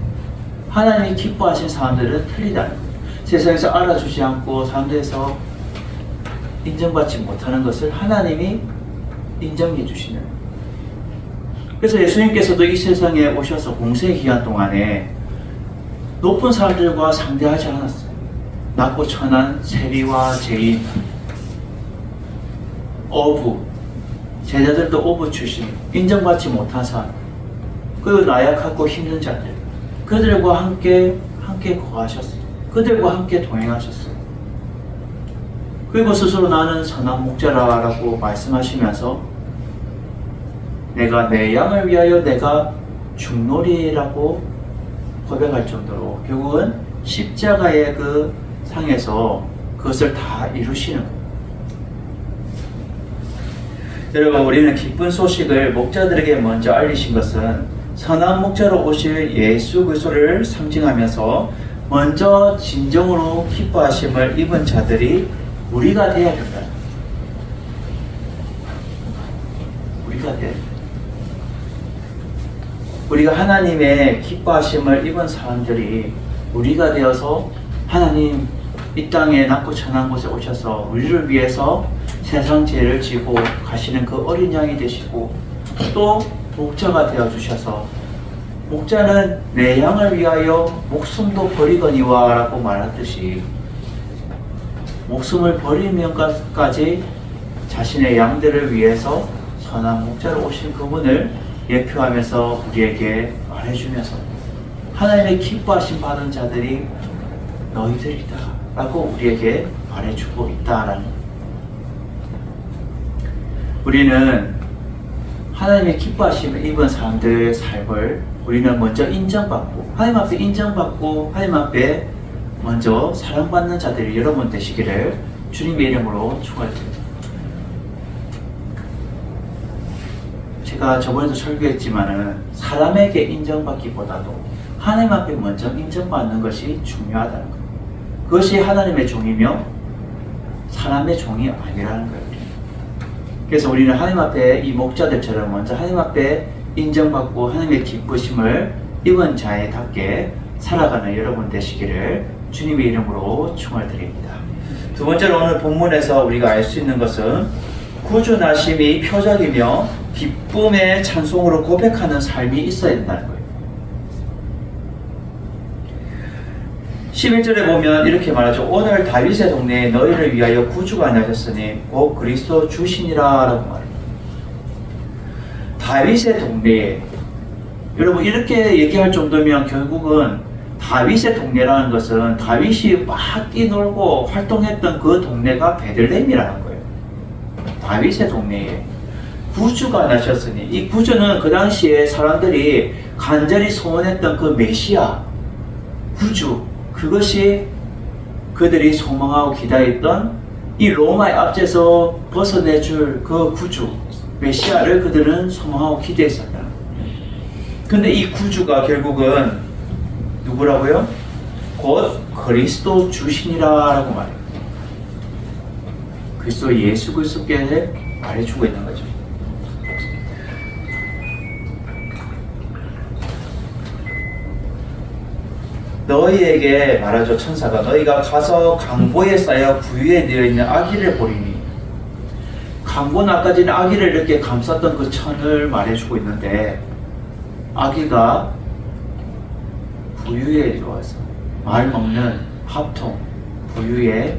하나님이 기뻐하신 사람들은 틀리다는 거예요. 세상에서 알아주지 않고 사람들에서 인정받지 못하는 것을 하나님이 인정해 주시는 거예요. 그래서 예수님께서도 이 세상에 오셔서 공생의 기간 동안에 높은 사람들과 상대하지 않았어요. 낮고 천한 세리와 죄인, 어부, 제자들도 어부 출신, 인정받지 못한 사람, 그리고 나약하고 힘든 자들, 그들과 함께 거하셨어요. 그들과 함께 동행하셨어요. 그리고 스스로 나는 선한 목자라고 말씀하시면서 내가 내 양을 위하여 내가 죽노리라고 고백할 정도로 결국은 십자가의 그 상에서 그것을 다 이루시는 거예요. 여러분, 우리는 기쁜 소식을 목자들에게 먼저 알리신 것은 선한 목자로 오실 예수 그리스도를 상징하면서 먼저 진정으로 기뻐하심을 입은 자들이 우리가 되어야 된다. 우리가 돼야 된다. 우리가 하나님의 기뻐하심을 입은 사람들이 우리가 되어서 하나님 이 땅에 낮고 천한 곳에 오셔서 우리를 위해서 세상 죄를 지고 가시는 그 어린 양이 되시고 또 목자가 되어 주셔서 목자는 내 양을 위하여 목숨도 버리거니와 라고 말했듯이 목숨을 버리면까지 자신의 양들을 위해서 선한 목자로 오신 그분을 예표하면서 우리에게 말해주면서 하나님의 기뻐하심 받은 자들이 너희들이다 라고 우리에게 말해주고 있다라는 거예요. 우리는 하나님의 기뻐하심을 입은 사람들의 삶을 우리는 먼저 인정받고 하나님 앞에 인정받고 하나님 앞에 먼저 사랑받는 자들이 여러분 되시기를 주님의 이름으로 축원드립니다. 제가 저번에도 설교했지만은 사람에게 인정받기보다도 하나님 앞에 먼저 인정받는 것이 중요하다는 거예요. 그것이 하나님의 종이며 사람의 종이 아니라는 거예요. 그래서 우리는 하나님 앞에 이 목자들처럼 먼저 하나님 앞에 인정받고 하나님의 기쁘심을 입은 자에답게 살아가는 여러분 되시기를 주님의 이름으로 축원드립니다. 두 번째로 오늘 본문에서 우리가 알 수 있는 것은 구주나심이 표적이며 기쁨의 찬송으로 고백하는 삶이 있어야 된다는 거예요. 11절에 보면 이렇게 말하죠. 오늘 다윗의 동네에 너희를 위하여 구주가 나셨으니 곧 그리스도 주시니라 라고 말합니다. 다윗의 동네에 여러분 이렇게 얘기할 정도면 결국은 다윗의 동네라는 것은 다윗이 막 뛰놀고 활동했던 그 동네가 베들레헴이라는 거예요. 다윗의 동네에 구주가 나셨으니 이 구주는 그 당시에 사람들이 간절히 소원했던 그 메시아 구주 그것이 그들이 소망하고 기다렸던 이 로마의 압제에서 벗어내줄 그 구주 메시아를 그들은 소망하고 기대했었다. 근데 이 구주가 결국은 누구라고요? 곧 그리스도 주시니라 라고 말해요. 그리스도 예수 그리스도께 말해주고 있는 거죠. 너희에게 말하죠. 천사가 너희가 가서 강보에 쌓여 부위에 되어있는 아기를 보리니 강보는 아까 전에 아기를 이렇게 감쌌던 그 천을 말해주고 있는데 아기가 부유에 들어와서 말 먹는 합통 부유에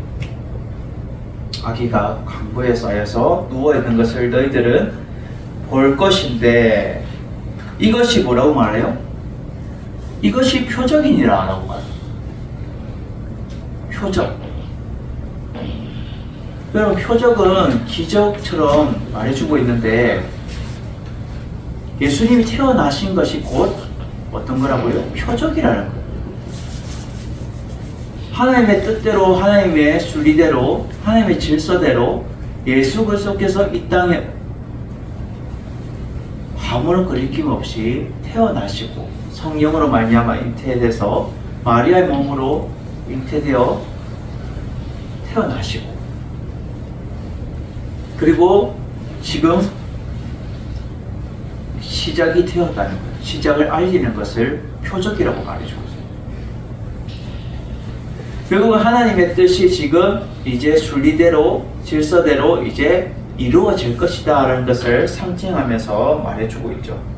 아기가 강보에 쌓여서 누워있는 것을 너희들은 볼 것인데 이것이 뭐라고 말해요? 이것이 표적이니라 라고 말해요. 표적. 여러분 표적은 기적처럼 말해주고 있는데 예수님이 태어나신 것이 곧 어떤 거라고요? 표적이라는 거예요. 하나님의 뜻대로 하나님의 순리대로 하나님의 질서대로 예수 그리스도께서 이 땅에 아무런 거리낌 없이 태어나시고 성령으로 말미암아 잉태돼서 마리아의 몸으로 잉태되어 태어나시고 그리고 지금 시작이 되었다는 거예요. 시작을 알리는 것을 표적이라고 말해주고 있어요. 결국은 하나님의 뜻이 지금 이제 순리대로 질서대로 이제 이루어질 것이다 라는 것을 상징하면서 말해주고 있죠.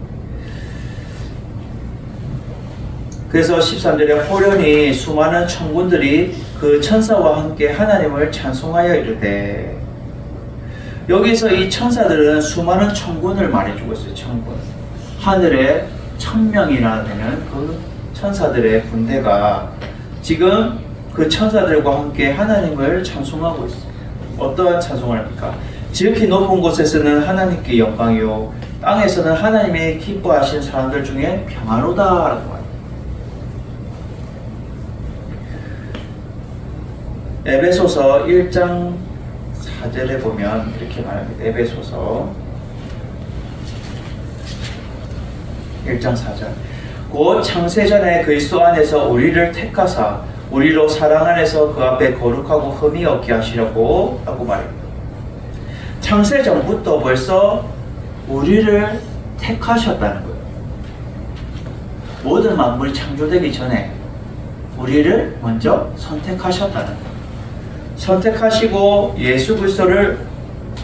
그래서 13절에 호련히 수많은 천군들이 그 천사와 함께 하나님을 찬송하여 이르되 여기서 이 천사들은 수많은 천군을 말해주고 있어요. 천군. 하늘에 1000명이나 되는 그 천사들의 군대가 지금 그 천사들과 함께 하나님을 찬송하고 있어요. 어떠한 찬송을 합니까? 지극히 높은 곳에서는 하나님께 영광이요 땅에서는 하나님의 기뻐하신 사람들 중에 평안하다 라고 말합니다. 에베소서 1장 4절에 보면 이렇게 말합니다. 에베소서 1장 4절 곧 창세전에 그리스도 안에서 우리를 택하사 우리로 사랑 안에서 그 앞에 거룩하고 흠이 없게 하시려고 라고 말합니다. 창세전부터 벌써 우리를 택하셨다는 거예요. 모든 만물이 창조되기 전에 우리를 먼저 선택하셨다는 거예요. 선택하시고 예수 그리스도를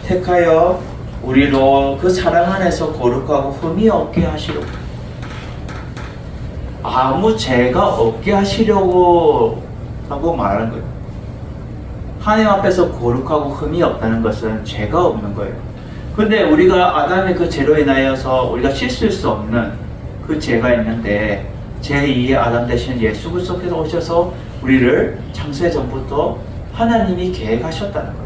택하여 우리로 그 사랑 안에서 거룩하고 흠이 없게 하시려고, 아무 죄가 없게 하시려고 라고 말하는 거예요. 하나님 앞에서 거룩하고 흠이 없다는 것은 죄가 없는 거예요. 근데 우리가 아담의 그 죄로 인하여서 우리가 씻을 수 없는 그 죄가 있는데, 제2의 아담 대신 예수 그리스도께서 오셔서 우리를 창세 전부터 하나님이 계획하셨다는 거예요.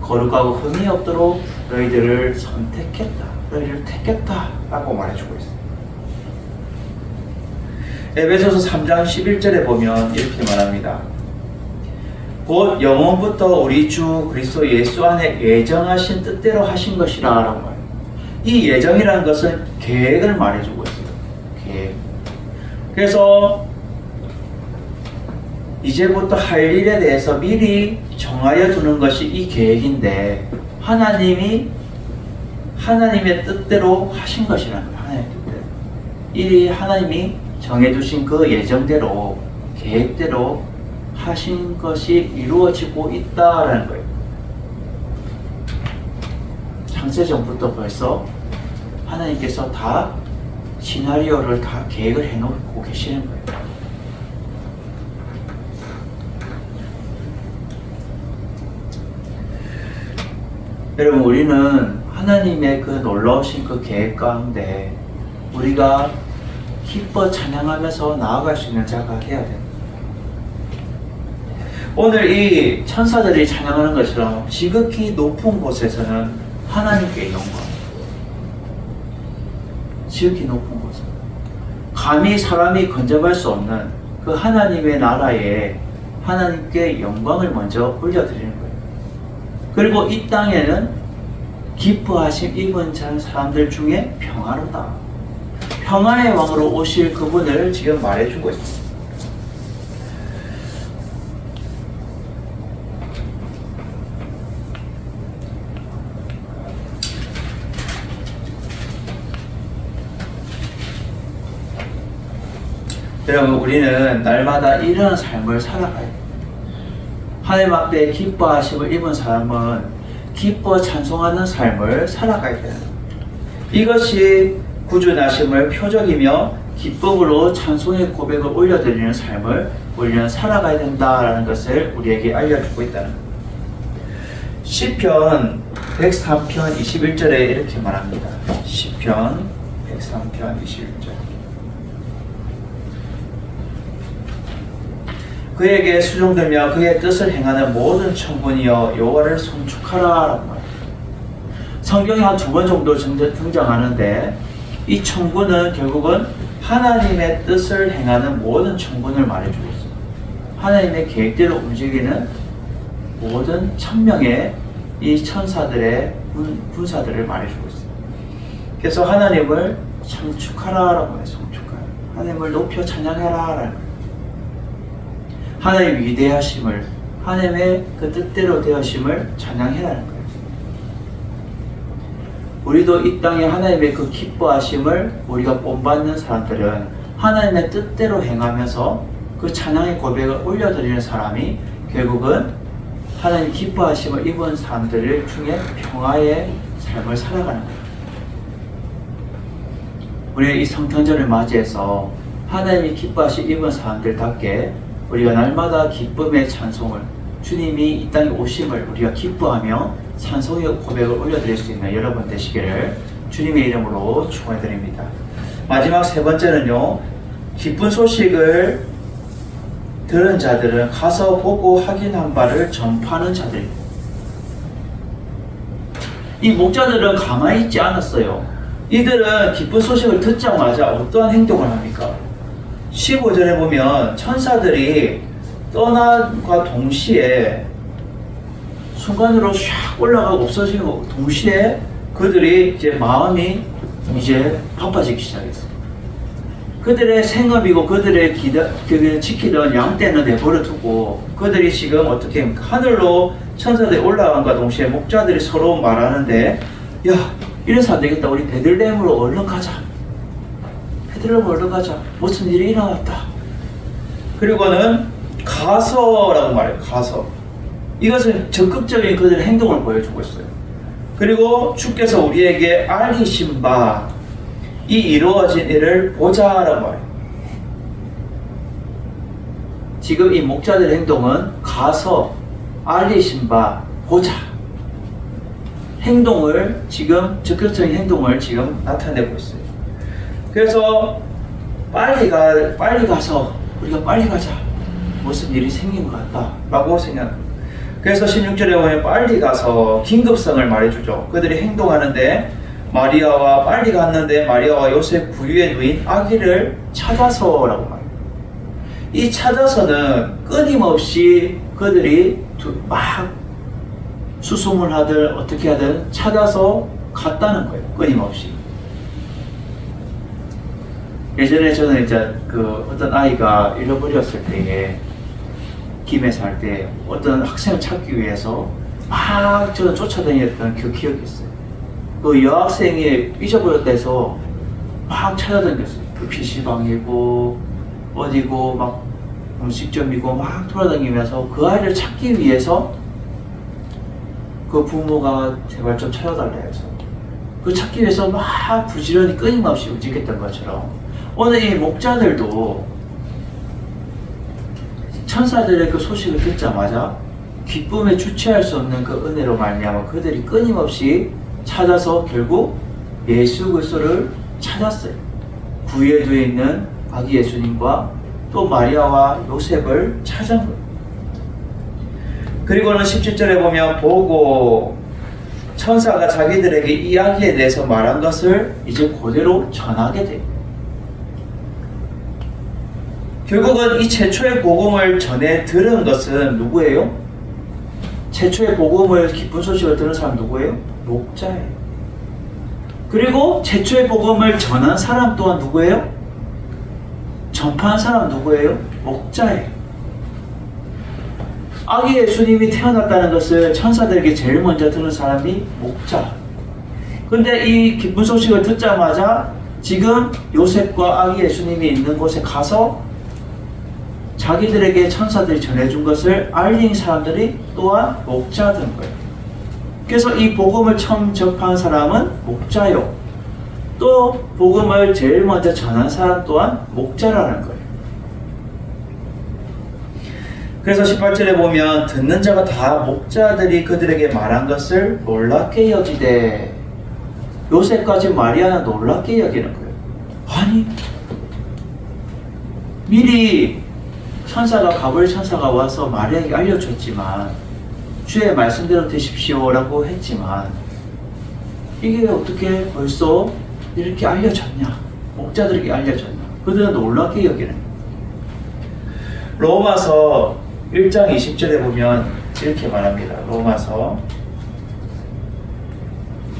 거룩하고 흠이 없도록 너희들을 선택했다, 너희를 택했다 라고 말해주고 있어요. 에베소서 3장 11절에 보면 이렇게 말합니다. 곧 영원부터 우리 주 그리스도 예수 안에 예정하신 뜻대로 하신 것이라 라고 말해요. 이 예정이라는 것은 계획을 말해주고 있어요. 계획. 그래서 이제부터 할 일에 대해서 미리 정하여 두는 것이 이 계획인데, 하나님의 뜻대로 하신 것이라는 거예요. 하나님의 뜻대로. 이 하나님이 정해두신 그 예정대로, 계획대로 하신 것이 이루어지고 있다라는 거예요. 창세 전부터 벌써 하나님께서 다 시나리오를 다 계획을 해놓고 계시는 거예요. 여러분, 우리는 하나님의 그 놀라우신 그 계획 가운데 우리가 기뻐 찬양하면서 나아갈 수 있는 자가 되어야 됩니다. 오늘 이 천사들이 찬양하는 것처럼 지극히 높은 곳에서는 하나님께 영광, 지극히 높은 곳은 감히 사람이 건져갈 수 없는 그 하나님의 나라에 하나님께 영광을 먼저 올려드리는 거예요. 그리고 이 땅에는 기뻐하심 입은 사람들 중에 평화로다, 평화의 왕으로 오실 그분을 지금 말해주고 있습니다. 여러분, 우리는 날마다 이런 삶을 살아가야 돼요. 하나님 앞에 기뻐하심을 입은 사람은 기뻐 찬송하는 삶을 살아가야 돼요. 이것이 구주나심을 표적이며 기쁨으로 찬송의 고백을 올려드리는 삶을 우리는 살아가야 된다라는 것을 우리에게 알려주고 있다는 거예요. 시편 103편 21절에 이렇게 말합니다. 시편 103편 21절. 그에게 수종들며 그의 뜻을 행하는 모든 천군이여 여호와를 송축하라 라고 말합니다. 성경에 한 2번 정도 등장하는데, 이 천군은 결국은 하나님의 뜻을 행하는 모든 천군을 말해주고 있습니다. 하나님의 계획대로 움직이는 모든 천명의 이 천사들의 군사들을 말해주고 있습니다. 그래서 하나님을 송축하라라고 해요. 송축하라. 하나님을 높여 찬양해라. 하나님의 위대하심을, 하나님의 그 뜻대로 되어심을 찬양해라는 거예요. 우리도 이 땅에 하나님의 그 기뻐하심을 우리가 본받는 사람들은 하나님의 뜻대로 행하면서 그 찬양의 고백을 올려드리는 사람이 결국은 하나님 기뻐하심을 입은 사람들 중에 평화의 삶을 살아가는 거예요. 우리의 이 성탄절을 맞이해서 하나님이 기뻐하심 입은 사람들답게 우리가 날마다 기쁨의 찬송을, 주님이 이 땅에 오심을 우리가 기뻐하며 찬송의 고백을 올려드릴 수 있는 여러분 되시기를 주님의 이름으로 축원해드립니다. 마지막 3번째는요, 기쁜 소식을 들은 자들은 가서 보고 확인한 바를 전파하는 자들입니다. 이 목자들은 가만히 있지 않았어요. 이들은 기쁜 소식을 듣자마자 어떠한 행동을 합니까? 15절에 보면 천사들이 떠남과 동시에 순간으로 샥 올라가고 없어지는 거 동시에 그들이 이제 마음이 이제 바빠지기 시작했어요. 그들의 생업이고 그들의 지키던 양떼는 내버려 두고 그들이 지금 어떻게 하늘로 천사들이 올라간과 동시에 목자들이 서로 말하는데, 야, 이래서 안 되겠다. 우리 베들레헴으로 얼른 가자. 베들레헴으로 얼른 가자. 무슨 일이 일어났다. 그리고는 가서라고 말해요. 가서. 이것은 적극적인 그들의 행동을 보여주고 있어요. 그리고 주께서 우리에게 알리신 바 이 이루어진 일을 보자라고 말해요. 지금 이 목자들의 행동은 가서 알리신 바 보자. 행동을 지금 적극적인 행동을 지금 나타내고 있어요. 그래서 빨리 가서 우리가 빨리 가자. 무슨 일이 생긴 것 같다라고 생각합니다. 그래서 16절에 보면 빨리 가서 긴급성을 말해주죠. 그들이 행동하는데 마리아와 빨리 갔는데 마리아와 요셉 구유에 누인 아기를 찾아서라고 말해요. 이 찾아서는 끊임없이 그들이 막 수송을 하든 어떻게 하든 찾아서 갔다는 거예요. 끊임없이. 예전에 저는 이제 그 어떤 아이가 잃어버렸을 때에 김에 살 때 어떤 학생을 찾기 위해서 막 저는 쫓아다녔던 그 기억이 있어요. 그 여학생이 잊어버렸다 해서 막 찾아다녔어요. 그 PC방이고 어디고 막 음식점이고 막 돌아다니면서 그 아이를 찾기 위해서 그 부모가 제발 좀 찾아달라 해서 그 찾기 위해서 막 부지런히 끊임없이 움직였던 것처럼 오늘 이 목자들도 천사들의 그 소식을 듣자마자 기쁨에 주체할 수 없는 그 은혜로 말미암아 그들이 끊임없이 찾아서 결국 예수 그리스도를 찾았어요. 구유에 두어 있는 아기 예수님과 또 마리아와 요셉을 찾은 거예요. 그리고는 17절에 보면 보고 천사가 자기들에게 이야기에 대해서 말한 것을 이제 그대로 전하게 돼요. 결국은 이 최초의 복음을 전해 들은 것은 누구예요? 최초의 복음을 기쁜 소식을 들은 사람 누구예요? 목자예요. 그리고 최초의 복음을 전한 사람 또한 누구예요? 전파한 사람 누구예요? 목자예요. 아기 예수님이 태어났다는 것을 천사들에게 제일 먼저 들은 사람이 목자. 근데 이 기쁜 소식을 듣자마자 지금 요셉과 아기 예수님이 있는 곳에 가서 자기들에게 천사들이 전해준 것을 알린 사람들이 또한 목자들인 거예요. 그래서 이 복음을 처음 접한 사람은 목자요. 또 복음을 제일 먼저 전한 사람 또한 목자라는 거예요. 그래서 18절에 보면 듣는 자가 다 목자들이 그들에게 말한 것을 놀랍게 여기되 요셉까지 마리아는 놀랍게 여기는 거예요. 아니 미리 가브리엘 천사가 와서 마리아에게 알려줬지만 주의 말씀대로 되십시오라고 했지만 이게 어떻게 벌써 이렇게 알려졌냐? 목자들에게 알려졌냐? 그들은 놀랍게 여기는. 로마서 1장 20절에 보면 이렇게 말합니다. 로마서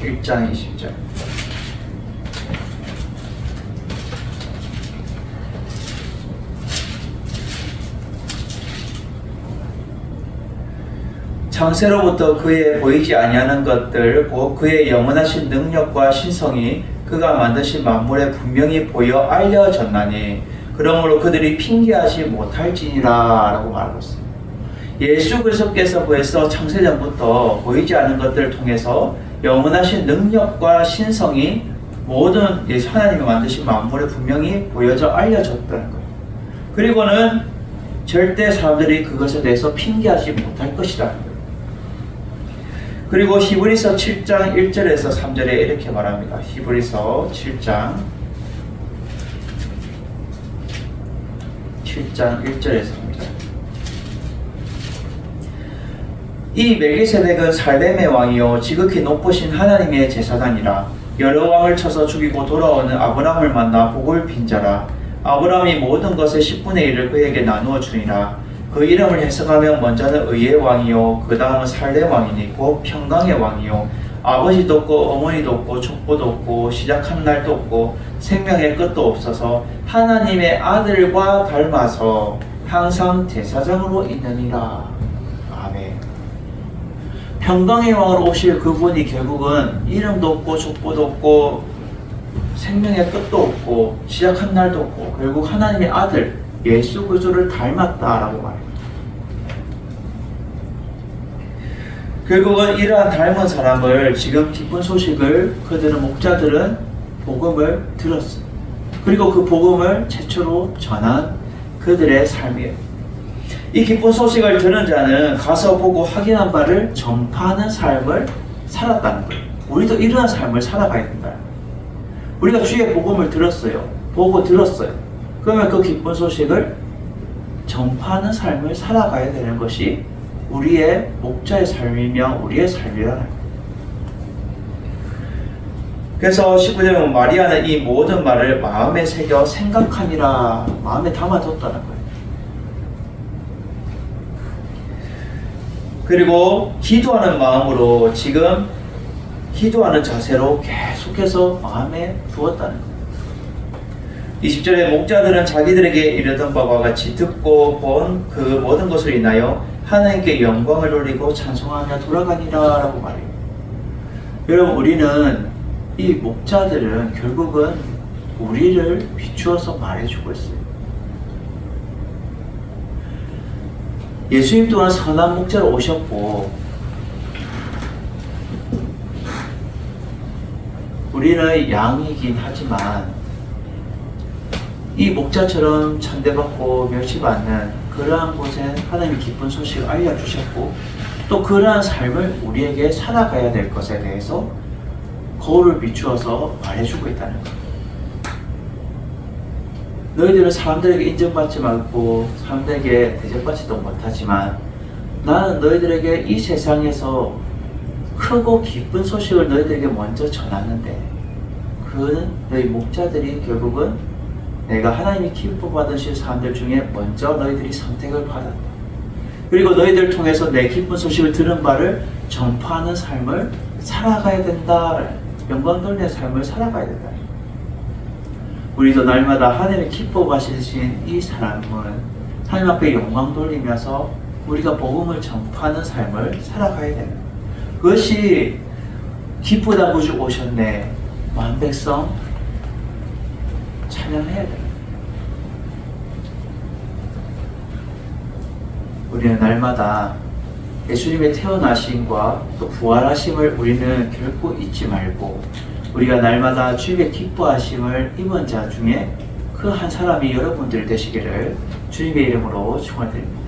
1장 20절. 창세로부터 그의 보이지 아니하는 것들 곧 그의 영원하신 능력과 신성이 그가 만드신 만물에 분명히 보여 알려졌나니 그러므로 그들이 핑계하지 못할지니라 라고 말하고 있습니다. 예수 그리스도께서 벌써 창세전부터 보이지 않은 것들을 통해서 영원하신 능력과 신성이 모든 예수 하나님이 만드신 만물에 분명히 보여져 알려졌다는 거예요. 그리고는 절대 사람들이 그것에 대해서 핑계하지 못할 것이라는 거예요. 그리고 히브리서 7장 1절에서 3절에 이렇게 말합니다. 히브리서 7장 1절에서 3절. 이 멜기세덱은 살렘의 왕이요 지극히 높으신 하나님의 제사장이라. 여러 왕을 쳐서 죽이고 돌아오는 아브라함을 만나 복을 빈 자라. 아브라함이 모든 것의 10분의 1을 그에게 나누어 주니라. 그 이름을 해석하면 먼저는 의의 왕이요 그 다음은 살렘 왕이니 곧 평강의 왕이요 아버지도 없고 어머니도 없고 족보도 없고 시작한 날도 없고 생명의 끝도 없어서 하나님의 아들과 닮아서 항상 제사장으로 있느니라. 아멘. 평강의 왕으로 오실 그분이 결국은 이름도 없고 족보도 없고 생명의 끝도 없고 시작한 날도 없고 결국 하나님의 아들 예수 그리스도를 닮았다라고 말합니다. 결국은 이러한 닮은 사람을 지금 기쁜 소식을 그들은 목자들은 복음을 들었어요. 그리고 그 복음을 최초로 전한 그들의 삶이에요. 이 기쁜 소식을 들은 자는 가서 보고 확인한 바를 전파하는 삶을 살았다는 거예요. 우리도 이러한 삶을 살아가야 된다. 우리가 주의 복음을 들었어요. 보고 들었어요. 그러면 그 기쁜 소식을 전파하는 삶을 살아가야 되는 것이 우리의 목자의 삶이며 우리의 삶이라는 거예요. 그래서 19절에 보면 마리아는 이 모든 말을 마음에 새겨 생각하니라, 마음에 담아뒀다는 거예요. 그리고 기도하는 마음으로 지금 기도하는 자세로 계속해서 마음에 두었다는 거예요. 20절에 목자들은 자기들에게 이르던 바와 같이 듣고 본 그 모든 것을 인하여 하나님께 영광을 돌리고 찬송하며 돌아가니라 라고 말해요. 여러분, 우리는 이 목자들은 결국은 우리를 비추어서 말해주고 있어요. 예수님 또한 선한 목자로 오셨고 우리는 양이긴 하지만 이 목자처럼 천대받고 멸시받는 그러한 곳에 하나님이 기쁜 소식을 알려주셨고 또 그러한 삶을 우리에게 살아가야 될 것에 대해서 거울을 비추어서 말해주고 있다는 거예요. 너희들은 사람들에게 인정받지 말고 사람들에게 대접받지도 못하지만 나는 너희들에게 이 세상에서 크고 기쁜 소식을 너희들에게 먼저 전하는데 그는 너희 목자들이 결국은 내가 하나님이 기뻐 받으실 사람들 중에 먼저 너희들이 선택을 받았다. 그리고 너희들을 통해서 내 기쁜 소식을 들은 바를 전파하는 삶을 살아가야 된다. 영광 돌리는 삶을 살아가야 된다. 우리도 날마다 하나님이 기뻐 받으신 이 삶은 하나님 앞에 영광 돌리면서 우리가 복음을 전파하는 삶을 살아가야 됩니다. 그것이 기쁘다고 오셨네. 만백성 찬양해야 됩니다. 우리는 날마다 예수님의 태어나심과 또 부활하심을 우리는 결코 잊지 말고 우리가 날마다 주님의 기뻐하심을 입은 자 중에 그 한 사람이 여러분들 되시기를 주님의 이름으로 축원드립니다.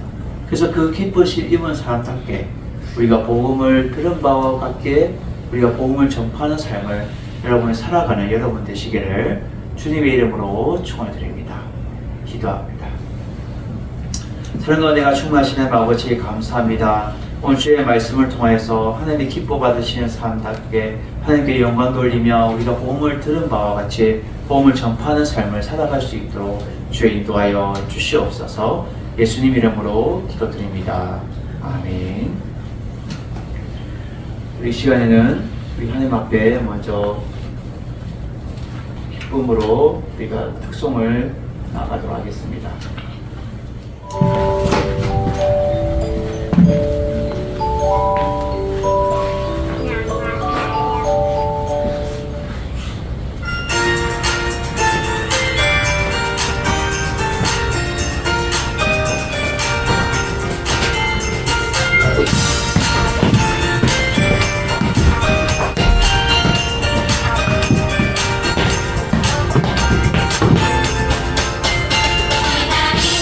그래서 그 기쁘심 입은 사람답게 우리가 복음을 들은 바와 같게 우리가 복음을 전파하는 삶을 여러분이 살아가는 여러분 되시기를 주님의 이름으로 축원드립니다. 기도합니다. 사랑과 은혜가 충만하신 하나님 아버지 감사합니다. 오늘 주의 말씀을 통하여서 하나님이 기뻐 받으시는 사람답게 하나님께 영광 돌리며 우리가 복음을 들은 바와 같이 복음을 전파하는 삶을 살아갈 수 있도록 주의 인도하여 주시옵소서. 예수님 이름으로 기도드립니다. 아멘. 우리 시간에는 우리 하나님 앞에 먼저 기쁨으로 우리가 특송을 나가도록 하겠습니다. 기다리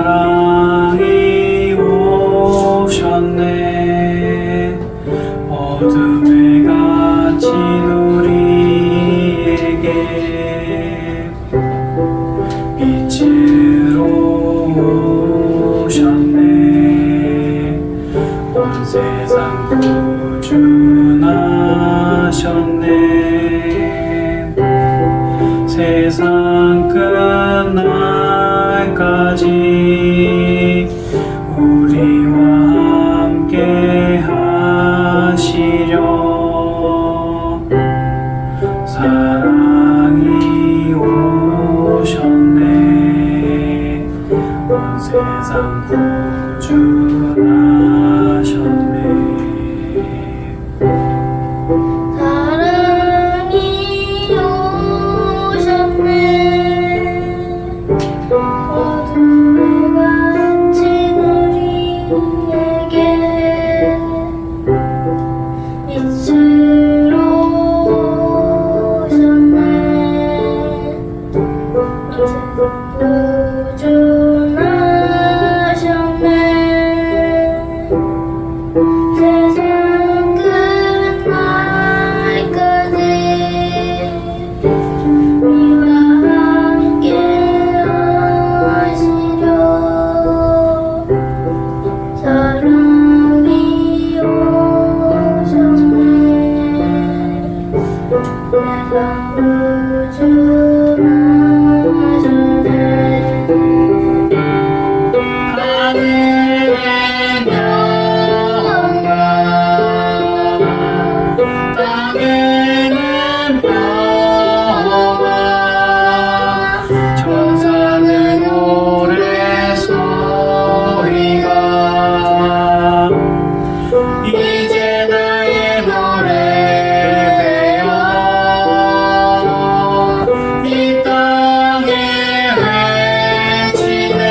사랑이 오셨네. 어둠에 갇힌 우리에게 빛으로 오셨네. 온 세상 구준하셨네. 세상 끝날까지 우리와 함께 하시려. 사랑이 오셨네. 온 세상 구준하셨네. 사랑이 오셨네. 어둠에 갇힌 우리에게 빛으로 오셨네. 구준하셨네. 세상 끝날까지 우리와 함께 하시려. 사랑이 오셨네. 세상 구준하셨네. 하늘의 평화 땅에는 평화 천사는 노래소리가 이제 나의 노래 되어 이 땅에 외치네.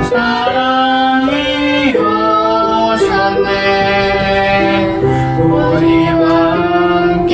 사랑이 오셨네. 우리와 함께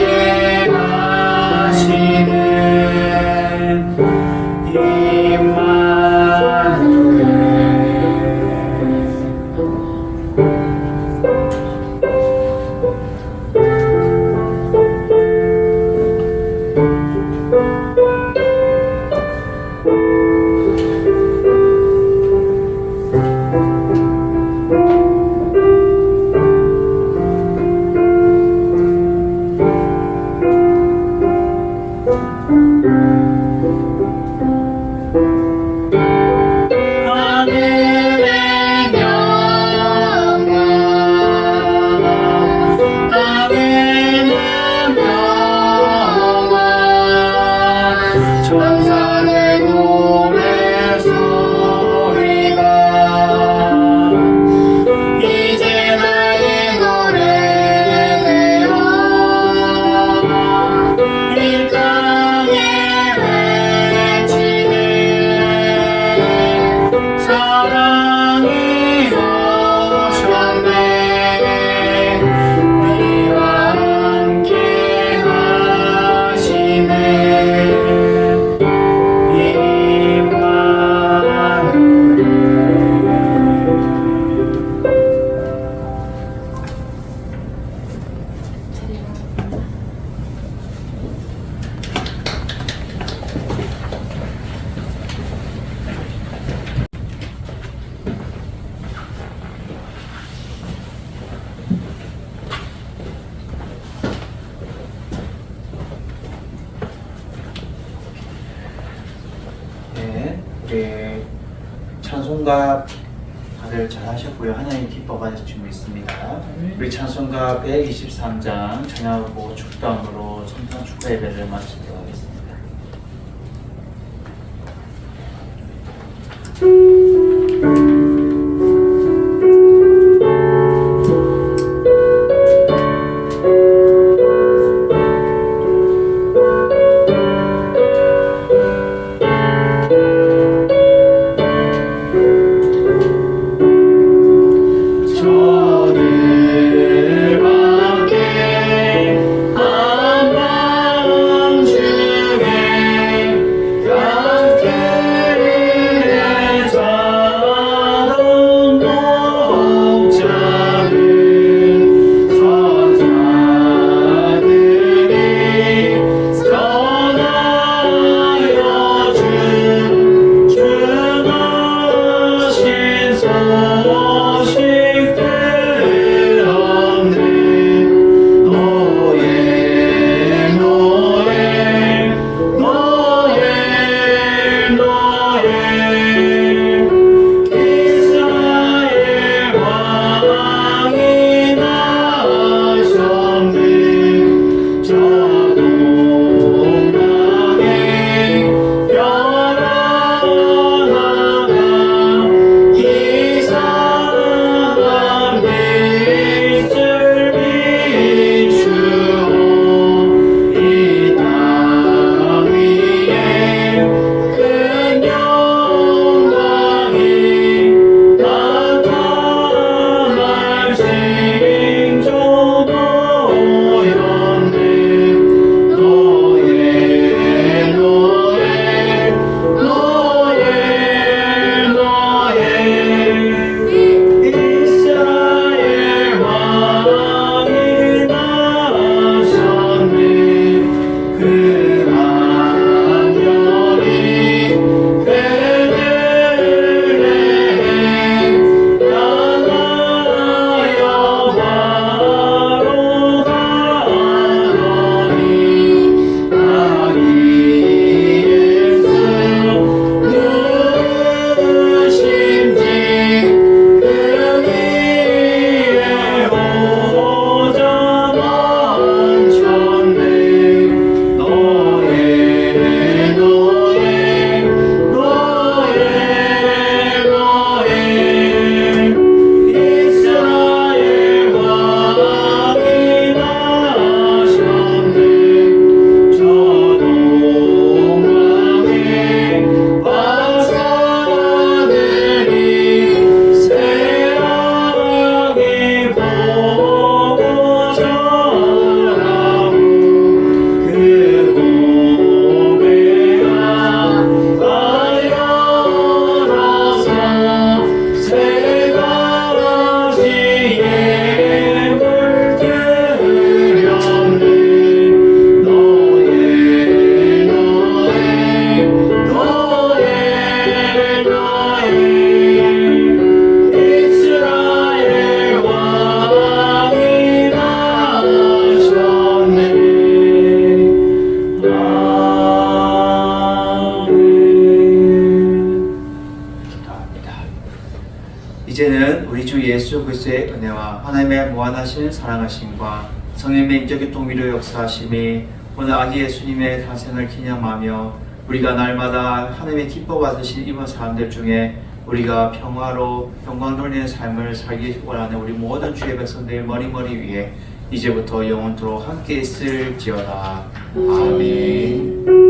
찬송가 다들 잘 하셨고요. 하나님 기뻐 받으실 줄 믿습니다. 우리 찬송가 123장 찬양하고 축도함으로 성탄 축하 예배를 마치도록 하겠습니다. 저를 밖에 한밤 중에 약들을 자동 목자는 천사들이 전하여 준 주나신 소식들 없는 노예 노예 노예 노예 이스라엘 왕이 나셨네 저 동방에 별 하나가 이상한 빛을 비추어 이 땅 위에 큰 영광이 나타날 징조 보였네 노예 노예 노예 노예 이스라엘 왕이 나셨네 그 안녕이 베들레헴 향하여 바로 가더니 아기 예수 누구신지 그 위에 오자 멈췄네 노예 노예 노예 노예 이스라엘 왕이 나셨네 저 동방에 박사들이 새하게 보고 전하고 그 고백아 가열어서 세 가지 예물 드렸네 노예 노예 노예 노예 이스라엘 왕이 나셨네 기도합니다. 이제는 우리 주 예수 그리스도의 은혜와 하나님의 무한하신 사랑하심과 성령의 인격의 동의로 역사하심이 오늘 아기 예수님의 탄생을 기념하며 우리가 날마다 하나님의 기뻐 받으신 이번 사람들 중에 우리가 평화로 영광 돌리는 삶을 살기 원하는 우리 모든 주의 백성들 머리머리 위에 이제부터 영원토록 함께 있을지어다. 아멘.